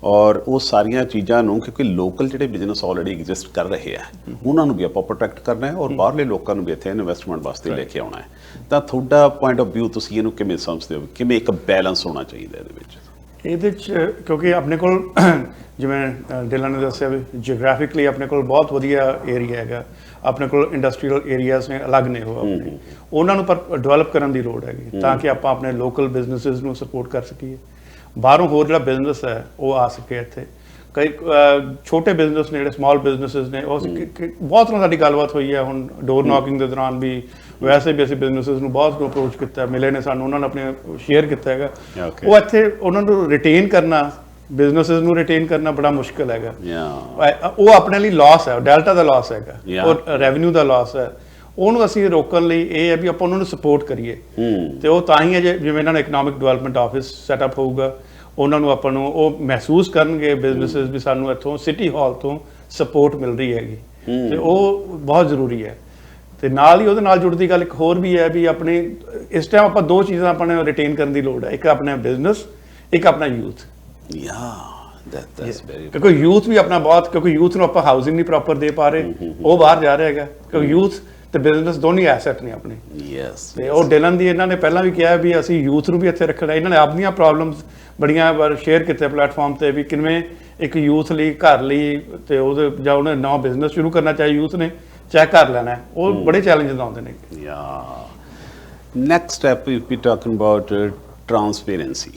[SPEAKER 1] ਔਰ ਉਹ ਸਾਰੀਆਂ ਚੀਜ਼ਾਂ ਨੂੰ ਕਿਉਂਕਿ ਲੋਕਲ ਜਿਹੜੇ ਬਿਜ਼ਨਸ ਆਲਰੇਡੀ ਐਗਜ਼ਿਸਟ ਕਰ ਰਹੇ ਆ ਉਹਨਾਂ ਨੂੰ ਵੀ ਆਪਾਂ ਪ੍ਰੋਟੈਕਟ ਕਰਨਾ ਹੈ ਔਰ ਬਾਹਰਲੇ ਲੋਕਾਂ ਨੂੰ ਵੀ ਇੱਥੇ ਇਨਵੈਸਟਮੈਂਟ ਵਾਸਤੇ ਲੈ ਕੇ ਆਉਣਾ ਹੈ ਤਾਂ ਤੁਹਾਡਾ ਪੁਆਇੰਟ ਆਫ ਵਿਊ ਤੁਸੀਂ ਇਹਨੂੰ ਕਿਵੇਂ ਸਮਝਦੇ ਹੋ ਕਿਵੇਂ ਇੱਕ ਬੈਲੈਂਸ ਹੋਣਾ ਚਾਹੀਦਾ ਇਹਦੇ ਵਿੱਚ
[SPEAKER 3] ਕਿਉਂਕਿ ਆਪਣੇ ਕੋਲ ਜਿਵੇਂ ਡਿਲਨ ਨੇ ਦੱਸਿਆ ਵੀ ਜੀਓਗ੍ਰਾਫਿਕਲੀ ਆਪਣੇ ਕੋਲ ਬਹੁਤ ਵਧੀਆ ਏਰੀਆ ਹੈਗਾ ਆਪਣੇ ਕੋਲ ਇੰਡਸਟਰੀਅਲ ਏਰੀਆਜ਼ ਨੇ ਅਲੱਗ ਨੇ ਉਹ ਆਪਣੇ ਉਹਨਾਂ ਨੂੰ ਪਰ ਡਿਵੈਲਪ ਕਰਨ ਦੀ ਲੋੜ ਹੈਗੀ ਤਾਂ ਕਿ ਆਪਾਂ ਆਪਣੇ ਲੋਕਲ ਬਿਜ਼ਨਸਿਸ ਨੂੰ ਸਪੋਰਟ ਕਰ ਸਕੀਏ ਬਾਹਰੋਂ ਹੋਰ ਜਿਹੜਾ ਬਿਜ਼ਨਸ ਹੈ ਉਹ ਆ ਸਕੇ ਇੱਥੇ ਕਈ ਛੋਟੇ ਬਿਜ਼ਨਸ ਨੇ ਜਿਹੜੇ ਸਮਾਲ ਬਿਜ਼ਨਸਿਸ ਨੇ ਉਹ ਬਹੁਤ ਤਰ੍ਹਾਂ ਸਾਡੀ ਗੱਲਬਾਤ ਹੋਈ ਹੈ ਹੁਣ ਡੋਰ ਨੌਕਿੰਗ ਦੇ ਦੌਰਾਨ ਵੀ ਵੈਸੇ ਵੀ ਅਸੀਂ ਬਿਜ਼ਨਸਿਸ ਨੂੰ ਬਹੁਤ ਅਪਰੋਚ ਕੀਤਾ ਮਿਲੇ ਨੇ ਸਾਨੂੰ ਉਹਨਾਂ ਨੇ ਆਪਣੇ ਸ਼ੇਅਰ ਕੀਤਾ ਹੈਗਾ ਉਹ ਇੱਥੇ ਉਹਨਾਂ ਨੂੰ ਰਿਟੇਨ ਕਰਨਾ ਬਿਜ਼ਨਸਿਸ ਨੂੰ ਰਿਟੇਨ ਕਰਨਾ ਬੜਾ ਮੁਸ਼ਕਿਲ ਹੈਗਾ ਉਹ ਆਪਣੇ ਲਈ ਲਾਸ ਹੈ ਡੈਲਟਾ ਦਾ ਲਾਸ ਹੈਗਾ ਉਹ ਰੈਵਨਿਊ ਦਾ ਲਾਸ ਹੈ ਉਹਨੂੰ ਅਸੀਂ ਰੋਕਣ ਲਈ ਇਹ ਹੈ ਵੀ ਆਪਾਂ ਉਹਨਾਂ ਨੂੰ ਸਪੋਰਟ ਕਰੀਏ ਤੇ ਉਹ ਤਾਂ ਹੀ ਹੈ ਜਿਵੇਂ ਇਹਨਾਂ ਨੇ ਇਕਨੋਮਿਕ ਡਿਵੈਲਪਮੈਂਟ ਆਫਿਸ ਸੈਟਅਪ ਹੋਊਗਾ ਉਹਨਾਂ ਨੂੰ ਆਪਾਂ ਨੂੰ ਉਹ ਮਹਿਸੂਸ ਕਰਨਗੇ ਬਿਜ਼ਨਸਿਸ ਵੀ ਸਾਨੂੰ ਇੱਥੋਂ ਸਿਟੀ ਹਾਲ ਤੋਂ ਸਪੋਰਟ ਮਿਲ ਰਹੀ ਹੈਗੀ ਤੇ ਉਹ ਬਹੁਤ ਜ਼ਰੂਰੀ ਹੈ ਤੇ ਨਾਲ ਹੀ ਉਹਦੇ ਨਾਲ ਜੁੜਦੀ ਗੱਲ ਇੱਕ ਹੋਰ ਵੀ ਹੈ ਵੀ ਆਪਣੇ ਇਸ ਟਾਈਮ ਆਪਾਂ 2 ਚੀਜ਼ਾਂ ਆਪਾਂ ਨੇ ਰਿਟੇਨ ਕਰਨ ਦੀ ਲੋੜ ਹੈ ਇੱਕ ਆਪਣਾ ਬਿਜ਼ਨਸ ਇੱਕ ਆਪਣਾ ਯੂਥ ਕਿਉਂਕਿ ਯੂਥ ਵੀ ਆਪਣਾ ਬਹੁਤ ਕਿਉਂਕਿ ਯੂਥ ਨੂੰ ਆਪਾਂ ਹਾਊਸਿੰਗ ਨਹੀਂ ਪ੍ਰੋਪਰ ਦੇ ਪਾ ਰਹੇ ਉਹ ਬਾਹਰ ਜਾ ਰਿਹਾ ਹੈਗਾ ਕਿਉਂਕਿ ਯੂਥ ਤੇ ਬਿਜ਼ਨਸ ਦੋਨੇ ਐਸੈਟ ਨੇ ਆਪਣੇ ਤੇ ਉਹ ਡਿਲਨ ਦੀ ਇਹਨਾਂ ਨੇ ਪਹਿਲਾਂ ਵੀ ਕਿਹਾ ਵੀ ਅਸੀਂ ਯੂਥ ਨੂੰ ਵੀ ਇੱਥੇ ਰੱਖਣਾ ਇਹਨਾਂ ਨੇ ਆਪਣੀਆਂ ਪ੍ਰੋਬਲਮਸ ਬੜੀਆਂ ਵਾਰ ਸ਼ੇਅਰ ਕੀਤੇ ਪਲੇਟਫਾਰਮ ਤੇ ਵੀ ਕਿਵੇਂ ਇੱਕ ਯੂਥ ਲਈ ਘਰ ਲਈ ਤੇ ਉਹਦੇ ਜਾਂ ਉਹਨੇ ਨਵਾਂ ਬਿਜ਼ਨਸ ਸ਼ੁਰੂ ਕਰਨਾ ਚਾਹੇ ਯੂਥ ਨੇ ਚਾਹੇ ਘਰ ਲੈਣਾ ਉਹ ਬੜੇ ਚੈਲੰਜਸ ਆਉਂਦੇ ਨੇ
[SPEAKER 1] next step we talking about transparency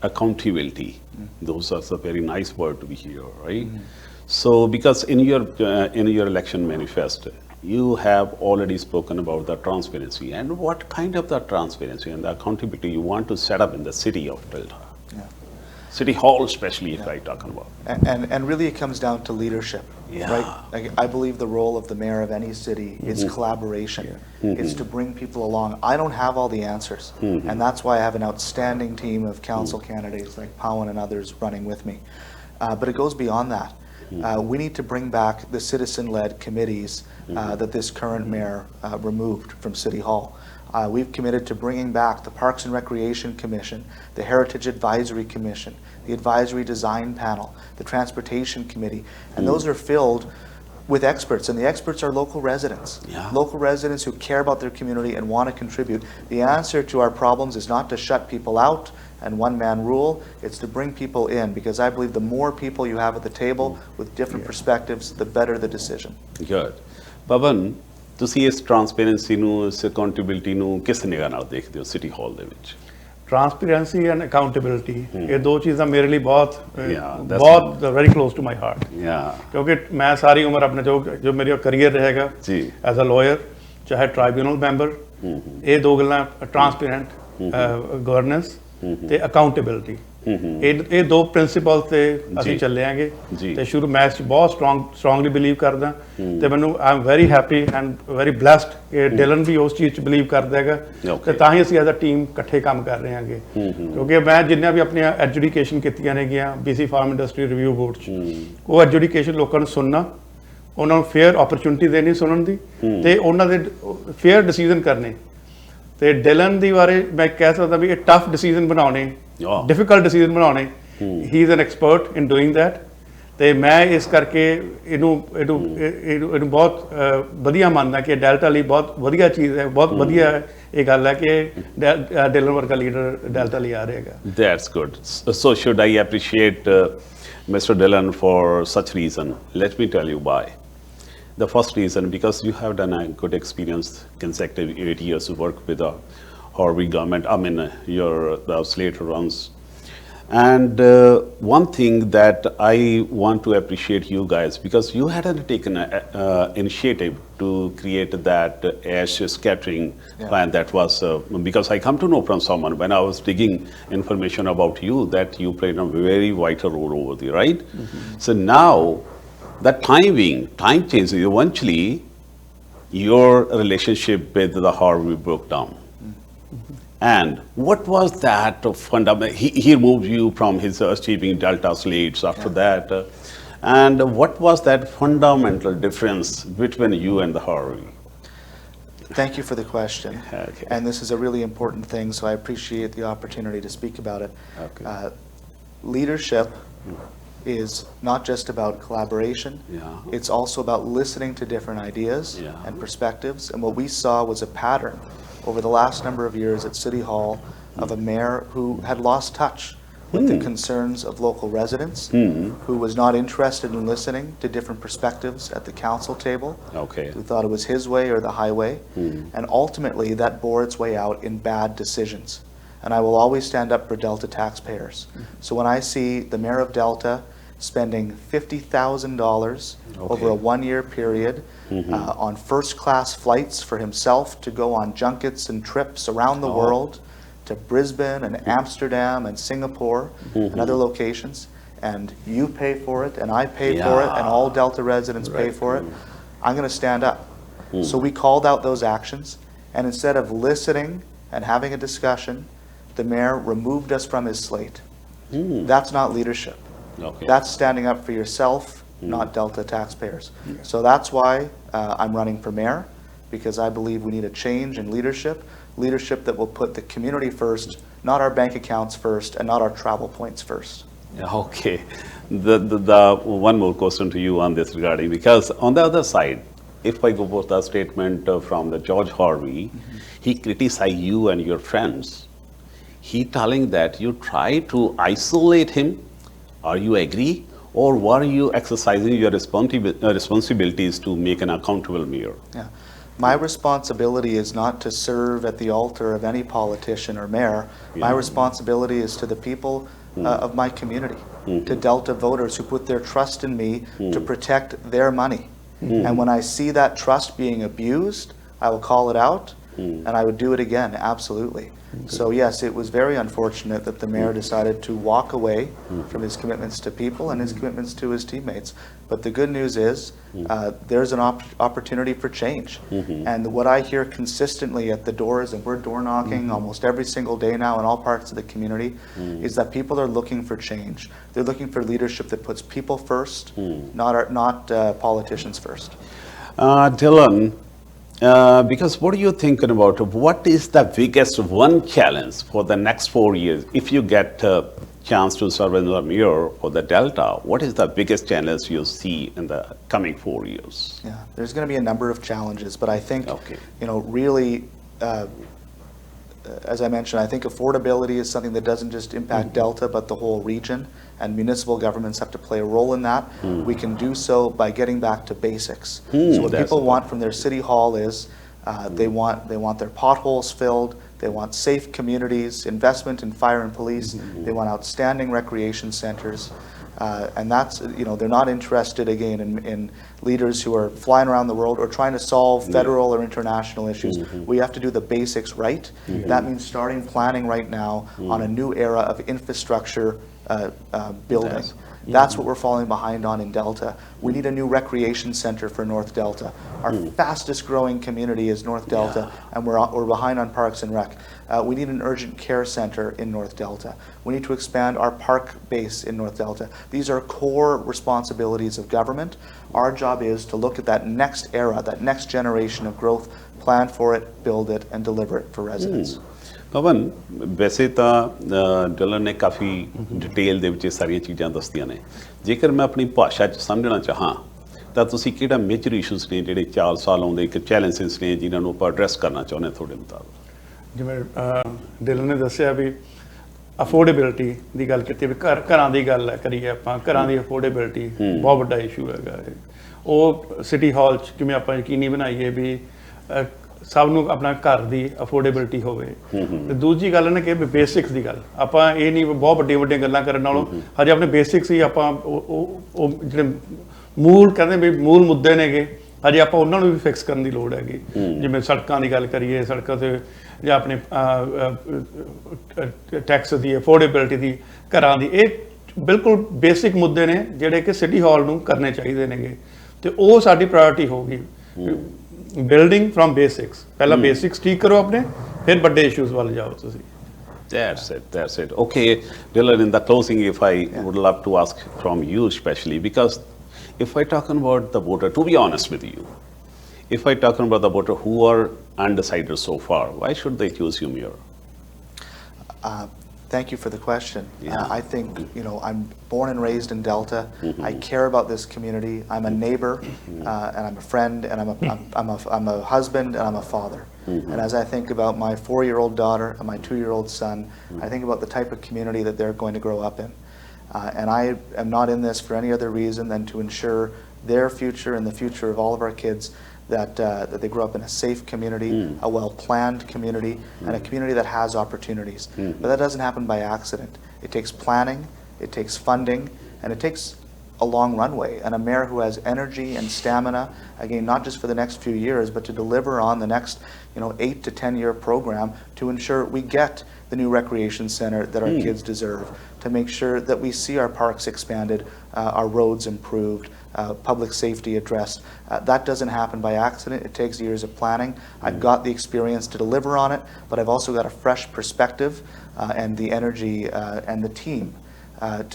[SPEAKER 1] accountability those are a very nice word to be here right so because in your election manifesto you have already spoken about the transparency, and what kind of the transparency and the accountability you want to set up in the city of Delta?
[SPEAKER 2] Yeah.
[SPEAKER 1] City Hall especially, if I talk about.
[SPEAKER 2] And really it comes down to leadership,
[SPEAKER 1] Yeah.
[SPEAKER 2] right? I believe the role of the mayor of any city is collaboration. It's to bring people along. I don't have all the answers, and that's why I have an outstanding team of council candidates like Pawan and others running with me. But it goes beyond that. We need to bring back the citizen-led committees that this current mayor removed from City Hall. We've committed to bringing back the Parks and Recreation Commission, the Heritage Advisory Commission, the Advisory Design Panel, the Transportation Committee, and those are filled with experts, and the experts are local residents.
[SPEAKER 1] Yeah.
[SPEAKER 2] Local residents who care about their community and want to contribute. The answer to our problems is not to shut people out and one-man rule, it's to bring people in, because I believe the more people you have at the table with different perspectives, the better the decision.
[SPEAKER 1] Good. Pawan, ਤੁਸੀਂ ਇਸ transparency ਨੂੰ, ਇਸ accountability ਨੂੰ ਕਿਸ ਨਿਗਾਹ ਨਾਲ ਦੇਖਦੇ ਹੋ ਸਿਟੀ ਹਾਲ ਦੇ ਵਿੱਚ?
[SPEAKER 3] ਟਰਾਂਸਪੇਰੈਂਸੀ ਐਂਡ ਅਕਾਊਂਟੇਬਿਲਿਟੀ, ਇਹ ਦੋ ਚੀਜ਼ਾਂ ਮੇਰੇ ਲਈ
[SPEAKER 1] that's
[SPEAKER 3] ਬਹੁਤ very close to my heart.
[SPEAKER 1] Yeah.
[SPEAKER 3] ਕਿਉਂਕਿ ਮੈਂ ਸਾਰੀ ਉਮਰ ਆਪਣੇ ਜੋ ਮੇਰਾ ਕਰੀਅਰ ਰਹੇਗਾ
[SPEAKER 1] ਜੀ।
[SPEAKER 3] ਐਜ਼ ਅ ਲਾਇਰ, ਚਾਹੇ ਟ੍ਰਾਈਬਿਊਨਲ ਮੈਂਬਰ, ਇਹ ਦੋ ਗੱਲਾਂ ਟਰਾਂਸਪੇਰੈਂਟ ਗਵਰਨੈਂਸ ਤੇ ਅਕਾਊਂਟੇਬਿਲਿਟੀ, ਇਹ ਦੋ ਪ੍ਰਿੰਸੀਪਲ ਤੇ ਅਸੀਂ ਚੱਲੇ ਆਂਗੇ ਤੇ ਸ਼ੁਰੂ ਮੈਂ ਬਹੁਤ ਸਟਰੋਂਗਲੀ ਬਿਲੀਵ ਕਰਦਾ ਤੇ ਮੈਨੂੰ I am very happy and very blessed ਕਿ ਡਿਲਨ ਵੀ ਉਸ ਚੀਜ਼ 'ਚ ਬਿਲੀਵ ਕਰਦਾ ਹੈਗਾ ਤੇ ਤਾਂ ਹੀ ਅਸੀਂ ਐਜ਼ ਅ ਟੀਮ ਇਕੱਠੇ ਕੰਮ ਕਰ ਰਹੇ ਹਾਂਗੇ। ਕਿਉਂਕਿ ਮੈਂ ਜਿੰਨੀਆਂ ਵੀ ਆਪਣੀਆਂ ਐਜੂਕੇਸ਼ਨ ਕੀਤੀਆਂ ਨੇਗੀਆਂ BC farm industry review board 'ਚ, ਉਹ ਐਜੂਕੇਸ਼ਨ ਲੋਕਾਂ ਨੂੰ ਸੁਣਨਾ, ਉਹਨਾਂ ਨੂੰ ਫੇਅਰ ਓਪਰਚੁਨਿਟੀ ਦੇਣੀ ਸੁਣਨ ਦੀ ਤੇ ਉਹਨਾਂ ਦੇ ਫੇਅਰ ਡਿਸੀਜ਼ਨ ਕਰਨੇ। ਤੇ ਡਿਲਨ ਦੀ ਬਾਰੇ ਮੈਂ ਕਹਿ ਸਕਦਾ ਵੀ ਇਹ ਟਫ ਡਿਸੀਜ਼ਨ ਬਣਾਉਣੇ, ਡਿਫਿਕਲਟ ਡਿਸੀਜ਼ਨ ਬਣਾਉਣੇ, ਹੀ is an expert in doing that. ਤੇ ਮੈਂ ਇਸ ਕਰਕੇ ਇਹਨੂੰ ਬਹੁਤ ਵਧੀਆ ਮੰਨਦਾ ਕਿ ਡੈਲਟਾ ਲਈ ਬਹੁਤ ਵਧੀਆ ਚੀਜ਼ ਹੈ, ਬਹੁਤ ਵਧੀਆ ਇਹ ਗੱਲ ਹੈ ਕਿ ਡਿਲਨ ਵਰਗਾ ਲੀਡਰ ਡੈਲਟਾ ਲਈ ਆ ਰਹੇਗਾ।
[SPEAKER 1] That's good. So should I appreciate Mr. Dillon for such reason? Let me tell you why. The first reason, because you have done a good experience, consecutive 8 years of work with the Harvey government, I mean the later runs. And one thing that I want to appreciate you guys, because you had taken an initiative to create that ash scattering plan that was, because I come to know from someone when I was digging information about you that you played a very vital role over there, right? So now, that time changes. Eventually, your relationship with the Harvey broke down. And what was that fundamental? He removed you from his achieving Delta slates after that. And what was that fundamental difference between you and the Harvey?
[SPEAKER 2] Thank you for the question.
[SPEAKER 1] Okay.
[SPEAKER 2] And this is a really important thing, so I appreciate the opportunity to speak about it.
[SPEAKER 1] Okay.
[SPEAKER 2] Leadership is not just about collaboration. It's also about listening to different ideas and perspectives. And what we saw was a pattern over the last number of years at City Hall of a mayor who had lost touch with the concerns of local residents, who was not interested in listening to different perspectives at the council table, who thought it was his way or the highway. And ultimately that bore its way out in bad decisions. And I will always stand up for Delta taxpayers. So when I see the mayor of Delta spending $50,000 over a 1-year period on first-class flights for himself to go on junkets and trips around the world to Brisbane and Amsterdam and Singapore and other locations, and you pay for it and I pay for it and all Delta residents pay for it, I'm going to stand up. So we called out those actions, and instead of listening and having a discussion, the mayor removed us from his slate. That's not leadership. That's standing up for yourself, not Delta taxpayers. So that's why I'm running for mayor, because I believe we need a change in leadership that will put the community first, not our bank accounts first, and not our travel points first.
[SPEAKER 1] Okay. The one more question to you on this regarding, because on the other side, if I go with the statement from the George Harvey, he criticized you and your friends. He telling that you try to isolate him. Are you agree, or were you exercising your responsibilities to make an accountable mayor?
[SPEAKER 2] My responsibility is not to serve at the altar of any politician or mayor. My responsibility is to the people of my community, to Delta voters who put their trust in me to protect their money. And when I see that trust being abused, I will call it out, and I would do it again, absolutely. So yes, it was very unfortunate that the mayor decided to walk away from his commitments to people and his commitments to his teammates. But the good news is there's an opportunity for change. And what I hear consistently at the doors, and we're door knocking almost every single day now in all parts of the community, is that people are looking for change. They're looking for leadership that puts people first, not politicians first.
[SPEAKER 1] Dylan, because what are you thinking about? What is the biggest one challenge for the next 4 years? If you get a chance to serve as the mayor for the Delta, what is the biggest challenge you see in the coming 4 years?
[SPEAKER 2] Yeah, there's going to be a number of challenges, but I think, really, as I mentioned, I think affordability is something that doesn't just impact Delta, but the whole region, and municipal governments have to play a role in that. We can do so by getting back to basics. So what people want from their city hall is they want their potholes filled, they want safe communities, investment in fire and police, they want outstanding recreation centers. And that's, they're not interested, again, in leaders who are flying around the world or trying to solve federal or international issues. We have to do the basics right. That means starting planning right now on a new era of infrastructure building. That's what we're falling behind on in Delta. We need a new recreation center for North Delta. Our fastest growing community is North Delta, and we're behind on Parks and Rec. We need an urgent care center in North Delta. We need to expand our park base in North Delta. These are core responsibilities of government. Our job is to look at that next era, that next generation of growth, plan for it, build it, and deliver it for residents.
[SPEAKER 1] ਪਵਨ, ਵੈਸੇ ਤਾਂ Dylan ਨੇ ਕਾਫੀ detail ਦੇ ਵਿੱਚ ਇਹ ਸਾਰੀਆਂ ਚੀਜ਼ਾਂ ਦੱਸਦੀਆਂ ਨੇ। ਜੇਕਰ ਮੈਂ ਆਪਣੀ ਭਾਸ਼ਾ 'ਚ ਸਮਝਣਾ ਚਾਹਾਂ ਤਾਂ ਤੁਸੀਂ ਕਿਹੜਾ ਮੇਜਰ ਇਸ਼ੂਸ ਨੇ ਜਿਹੜੇ 4 ਸਾਲ ਆਉਂਦੇ ਇੱਕ ਚੈਲੰਜਸ ਨੇ ਜਿਨ੍ਹਾਂ ਨੂੰ ਆਪਾਂ ਐਡਰੈਸ ਕਰਨਾ ਚਾਹੁੰਦੇ ਤੁਹਾਡੇ ਮੁਤਾਬਕ?
[SPEAKER 3] ਜਿਵੇਂ ਡਿਲਨ ਨੇ ਦੱਸਿਆ ਵੀ ਅਫੋਰਡੇਬਿਲਟੀ ਦੀ ਗੱਲ ਕੀਤੀ ਵੀ ਘਰਾਂ ਦੀ ਗੱਲ ਕਰੀਏ ਆਪਾਂ, ਘਰਾਂ ਦੀ ਅਫੋਰਡੇਬਿਲਟੀ ਬਹੁਤ ਵੱਡਾ ਇਸ਼ੂ ਹੈਗਾ। ਉਹ ਸਿਟੀ ਹਾਲ 'ਚ ਕਿਵੇਂ ਆਪਾਂ ਯਕੀਨੀ ਬਣਾਈਏ ਵੀ ਸਭ ਨੂੰ ਆਪਣਾ ਘਰ ਦੀ ਅਫੋਰਡੇਬਿਲਟੀ ਹੋਵੇ। ਤੇ ਦੂਜੀ ਗੱਲ ਨੇ ਕਿ ਬੇਸਿਕਸ ਦੀ ਗੱਲ, ਆਪਾਂ ਇਹ ਨਹੀਂ ਬਹੁਤ ਵੱਡੀਆਂ ਵੱਡੀਆਂ ਗੱਲਾਂ ਕਰਨ ਨਾਲੋਂ ਹਜੇ ਆਪਣੇ ਬੇਸਿਕਸ ਹੀ ਆਪਾਂ ਉਹ ਜਿਹੜੇ ਮੂਲ ਕਹਿੰਦੇ ਵੀ ਮੂਲ ਮੁੱਦੇ ਨੇਗੇ ਹਜੇ ਆਪਾਂ ਉਹਨਾਂ ਨੂੰ ਵੀ ਫਿਕਸ ਕਰਨ ਦੀ ਲੋੜ ਹੈਗੀ। ਜਿਵੇਂ ਸੜਕਾਂ ਦੀ ਗੱਲ ਕਰੀਏ, ਸੜਕਾਂ 'ਤੇ ਜਾਂ ਆਪਣੇ ਟੈਕਸ ਦੀ ਅਫੋਰਡੇਬਿਲਟੀ ਦੀ, ਘਰਾਂ ਦੀ, ਇਹ ਬਿਲਕੁਲ ਬੇਸਿਕ ਮੁੱਦੇ ਨੇ ਜਿਹੜੇ ਕਿ ਸਿਟੀ ਹਾਲ ਨੂੰ ਕਰਨੇ ਚਾਹੀਦੇ ਨੇਗੇ। ਤੇ ਉਹ ਸਾਡੀ ਪ੍ਰਾਇੋਰਟੀ ਹੋਊਗੀ। ਬਿਲਡਿੰਗ ਫਰਮ ਬੇਸਿਕਸ, ਪਹਿਲਾਂ ਬੇਸਿਕਸ ਠੀਕ ਕਰੋ ਆਪਣੇ, ਫਿਰ ਵੱਡੇ ਇਸ਼ੂਜ਼ ਵੱਲ ਜਾਓ ਤੁਸੀਂ।
[SPEAKER 1] That's it. Okay, Dylan, in the closing, if I would love to ask from you especially, because if I talking about the voter, to be honest with you, if I talking about the voter who are undecided so far, why should they choose you, Mayor?
[SPEAKER 2] Thank you for the question. I think, I'm born and raised in Delta. I care about this community. I'm a neighbor, and I'm a friend, and I'm a husband, and I'm a father. And as I think about my 4-year-old daughter and my 2-year-old son, I think about the type of community that they're going to grow up in. And I am not in this for any other reason than to ensure their future and the future of all of our kids, that they grow up in a safe community, a well-planned community, and a community that has opportunities. But that doesn't happen by accident. It takes planning, it takes funding, and it takes a long runway. And a mayor who has energy and stamina, again, not just for the next few years, but to deliver on the next 8 to 10-year program to ensure we get the new recreation center that our kids deserve, to make sure that we see our parks expanded, our roads improved, public safety addressed. That doesn't happen by accident. It takes years of planning. I've got the experience to deliver on it, but I've also got a fresh perspective and the energy and the team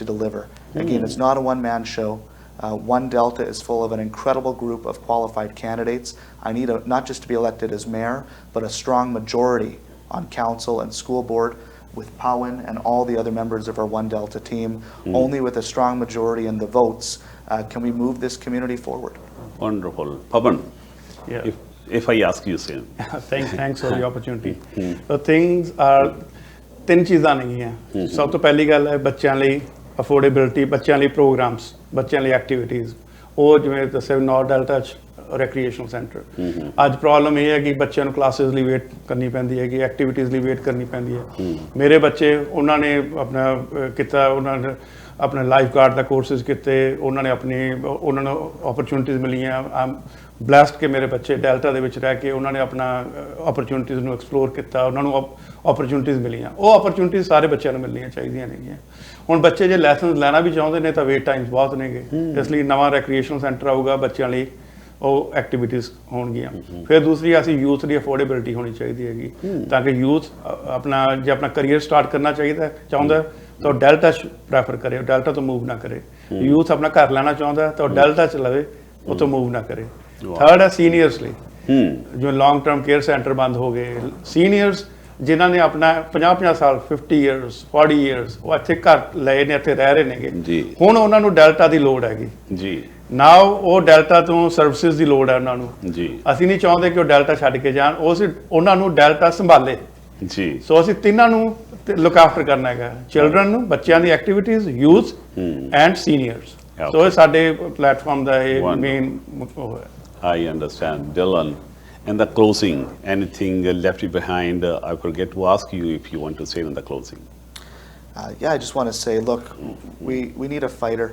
[SPEAKER 2] to deliver. Again, it's not a one-man show. One Delta is full of an incredible group of qualified candidates. I need not just to be elected as mayor, but a strong majority on council and school board with Pawan and all the other members of our One Delta team. Only with a strong majority in the votes can we move this community forward.
[SPEAKER 1] Wonderful. Pawan, if I ask you same.
[SPEAKER 3] Thanks for the opportunity. So things are, 3 ਚੀਜ਼ਾਂ ਨਹੀਂ ਹੈ। ਸਭ ਤੋਂ ਪਹਿਲੀ ਗੱਲ ਹੈ ਬੱਚਿਆਂ ਲਈ ਅਫੋਰਡੇਬਿਲਟੀ, ਬੱਚਿਆਂ ਲਈ ਪ੍ਰੋਗਰਾਮਸ, ਬੱਚਿਆਂ ਲਈ ਐਕਟੀਵਿਟੀਜ਼। ਉਹ ਜਿਵੇਂ ਦੱਸਿਆ ਨਾਰਥ ਡੈਲਟਾ 'ਚ ਰੈਕਰੀਏਸ਼ਨਲ ਸੈਂਟਰ। ਅੱਜ ਪ੍ਰੋਬਲਮ ਇਹ ਹੈ ਕਿ ਬੱਚਿਆਂ ਨੂੰ ਕਲਾਸਿਸ ਲਈ ਵੇਟ ਕਰਨੀ ਪੈਂਦੀ ਹੈਗੀ, ਐਕਟੀਵਿਟੀਜ਼ ਲਈ ਵੇਟ ਕਰਨੀ ਪੈਂਦੀ ਹੈ। ਮੇਰੇ ਬੱਚੇ ਉਹਨਾਂ ਨੇ ਆਪਣਾ ਕੀਤਾ, ਉਹਨਾਂ ਨੇ अपने लाइफ गार्ड का कोर्सेज किए, उन्होंने अपनी उन्होंने अपॉर्चुनिटीज़ मिलियाँ। आई एम ब्लैसड कि मेरे बच्चे डेल्टा दे विच रह के उन्होंने अपना अपॉर्चुनिटीज़ नूं एक्सप्लोर किया, उन्होंने अपॉर्चुनिटीज़ मिलियाँ। वो अपॉर्चुनिटीज़ सारे बच्चों नूं मिलनियाँ चाहिए नहीं। हुण बच्चे जे लैसनस लैना भी चाहुंदे ने तो वेट टाइम्स बहुत नेगे, इसलिए नवा रैक्रिएशनल सेंटर आऊगा बच्चों लई, ਉਹ ਐਕਟੀਵਿਟੀਜ਼ ਹੋਣਗੀਆਂ। ਫਿਰ ਦੂਸਰੀ ਅਸੀਂ ਯੂਥ ਦੀ ਅਫੋਰਡੇਬਿਲਿਟੀ ਹੋਣੀ ਚਾਹੀਦੀ ਹੈਗੀ, ਤਾਂ ਕਿ ਯੂਥ ਆਪਣਾ ਜੇ ਆਪਣਾ ਕਰੀਅਰ ਸਟਾਰਟ ਕਰਨਾ ਚਾਹੁੰਦਾ ਤਾਂ ਡੈਲਟਾ 'ਚ ਪ੍ਰੈਫਰ ਕਰੇ, ਡੈਲਟਾ ਤੋਂ ਮੂਵ ਨਾ ਕਰੇ। ਯੂਥ ਆਪਣਾ ਘਰ ਲੈਣਾ ਚਾਹੁੰਦਾ ਤਾਂ ਡੈਲਟਾ 'ਚ ਲਵੇ, ਉੱਥੋਂ ਮੂਵ ਨਾ ਕਰੇ। ਥਰਡ ਹੈ ਸੀਨੀਅਰਸ ਲਈ, ਜਿਵੇਂ ਲੌਂਗ ਟਰਮ ਕੇਅਰ ਸੈਂਟਰ ਬੰਦ ਹੋ ਗਏ। ਸੀਨੀਅਰਸ ਜਿਨ੍ਹਾਂ ਨੇ ਆਪਣਾ 50-50 ਸਾਲ 50 ਈਅਰਸ 40 ਈਅਰਸ ਉਹ ਇੱਥੇ ਘਰ ਲਏ ਨੇ, ਇੱਥੇ ਰਹਿ ਰਹੇ ਨੇਗੇ, ਹੁਣ ਉਹਨਾਂ ਨੂੰ ਡੈਲਟਾ ਦੀ ਲੋੜ ਹੈਗੀ ਜੀ। ਨਾਓ ਉਹ ਡੈਲਟਾ ਤੋਂ ਸਰਵਿਸਿਜ਼ ਦੀ ਲੋੜ ਹੈ ਉਹਨਾਂ ਨੂੰ ਜੀ। ਅਸੀਂ ਨਹੀਂ ਚਾਹੁੰਦੇ ਕਿ ਉਹ ਡੈਲਟਾ ਛੱਡ ਕੇ ਜਾਣ, ਉਹਨਾਂ ਨੂੰ ਡੈਲਟਾ ਸੰਭਾਲੇ ਜੀ। ਸੋ ਅਸੀਂ ਤਿੰਨਾਂ ਨੂੰ ਲੁੱਕ ਆਫਟਰ ਕਰਨਾ ਹੈਗਾ, ਚਿਲਡਰਨ ਨੂੰ, ਬੱਚਿਆਂ ਦੀ ਐਕਟੀਵਿਟੀਜ਼, ਯੂਥ ਐਂਡ ਸੀਨੀਅਰਸ। ਸੋ ਇਹ ਸਾਡੇ ਪਲੇਟਫਾਰਮ ਦਾ ਇਹ ਮੇਨ ਉਹ ਹੈ।
[SPEAKER 1] I understand. Dylan, in the closing, anything left behind? I forget to ask you if you want to say in the closing.
[SPEAKER 2] Yeah, I just want to say, look, we need a fighter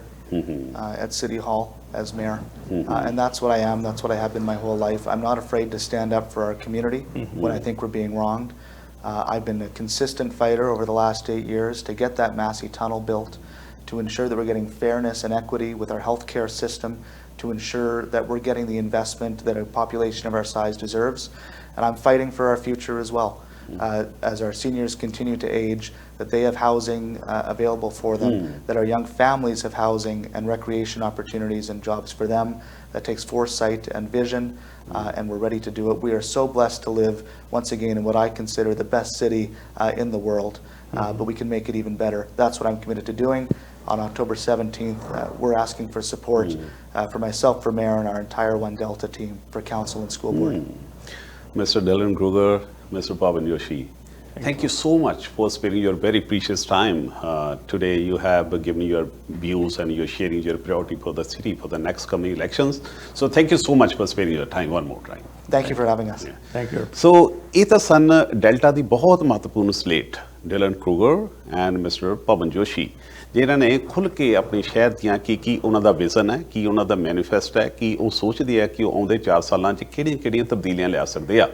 [SPEAKER 2] at City Hall as mayor, and that's what I am. That's what I have been my whole life. I'm not afraid to stand up for our community when I think we're being wronged. I've been a consistent fighter over the last 8 years to get that Massey Tunnel built, to ensure that we're getting fairness and equity with our healthcare system, to ensure that we're getting the investment that a population of our size deserves. And I'm fighting for our future as well. As our seniors continue to age, that they have housing available for them, that our young families have housing and recreation opportunities and jobs for them. That takes foresight and vision, and we're ready to do it. We are so blessed to live, once again, in what I consider the best city in the world, but we can make it even better. That's what I'm committed to doing. On October 17th, we're asking for support for myself for mayor and our entire One Delta team for council and school board.
[SPEAKER 1] Mr. Dylan Kruger, Mr. Pawan Joshi, thank you so much for spending your very precious time. Today you have given your views and you're sharing your priority for the city for the next coming elections. So thank you so much for spending your time one more time.
[SPEAKER 2] Thank you for having us.
[SPEAKER 3] Thank you.
[SPEAKER 1] So ਇਹ ਤਾਂ ਸਨ delta ਦੀ ਬਹੁਤ ਮਹੱਤਵਪੂਰਨ slate, Dylan ਕਰੂਗਰ and mister ਪਵਨ ਜੋਸ਼ੀ, ਜਿਨ੍ਹਾਂ ਨੇ ਖੁੱਲ੍ਹ ਕੇ ਆਪਣੇ ਸ਼ਹਿਰ ਦੀਆਂ ਕੀ ਉਹਨਾਂ ਦਾ ਵਿਜ਼ਨ ਹੈ, ਕੀ ਉਹਨਾਂ ਦਾ ਮੈਨੀਫੈਸਟ ਹੈ, ਕੀ ਉਹ ਸੋਚਦੇ ਆ ਕਿ ਉਹ ਆਉਂਦੇ 4 ਸਾਲਾਂ 'ਚ ਕਿਹੜੀਆਂ ਤਬਦੀਲੀਆਂ ਲਿਆ ਸਕਦੇ ਆ।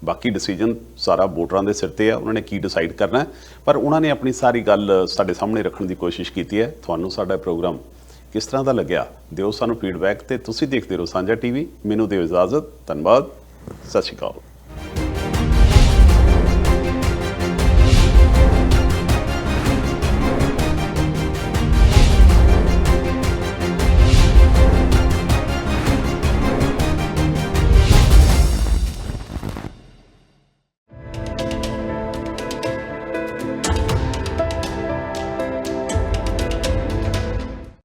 [SPEAKER 1] ਬਾਕੀ ਡਿਸੀਜਨ ਸਾਰਾ ਵੋਟਰਾਂ ਦੇ ਸਿਰ 'ਤੇ ਆ, ਉਹਨਾਂ ਨੇ ਕੀ ਡਿਸਾਈਡ ਕਰਨਾ, ਪਰ ਉਹਨਾਂ ਨੇ ਆਪਣੀ ਸਾਰੀ ਗੱਲ ਸਾਡੇ ਸਾਹਮਣੇ ਰੱਖਣ ਦੀ ਕੋਸ਼ਿਸ਼ ਕੀਤੀ ਹੈ। ਤੁਹਾਨੂੰ ਸਾਡਾ ਪ੍ਰੋਗਰਾਮ ਕਿਸ ਤਰ੍ਹਾਂ ਦਾ ਲੱਗਿਆ, ਦਿਓ ਸਾਨੂੰ ਫੀਡਬੈਕ, ਤੇ ਤੁਸੀਂ ਦੇਖਦੇ ਰਹੋ ਸਾਂਝਾ TV। ਮੈਨੂੰ ਦਿਓ ਇਜਾਜ਼ਤ, ਧੰਨਵਾਦ, ਸਤਿ ਸ਼੍ਰੀ ਅਕਾਲ।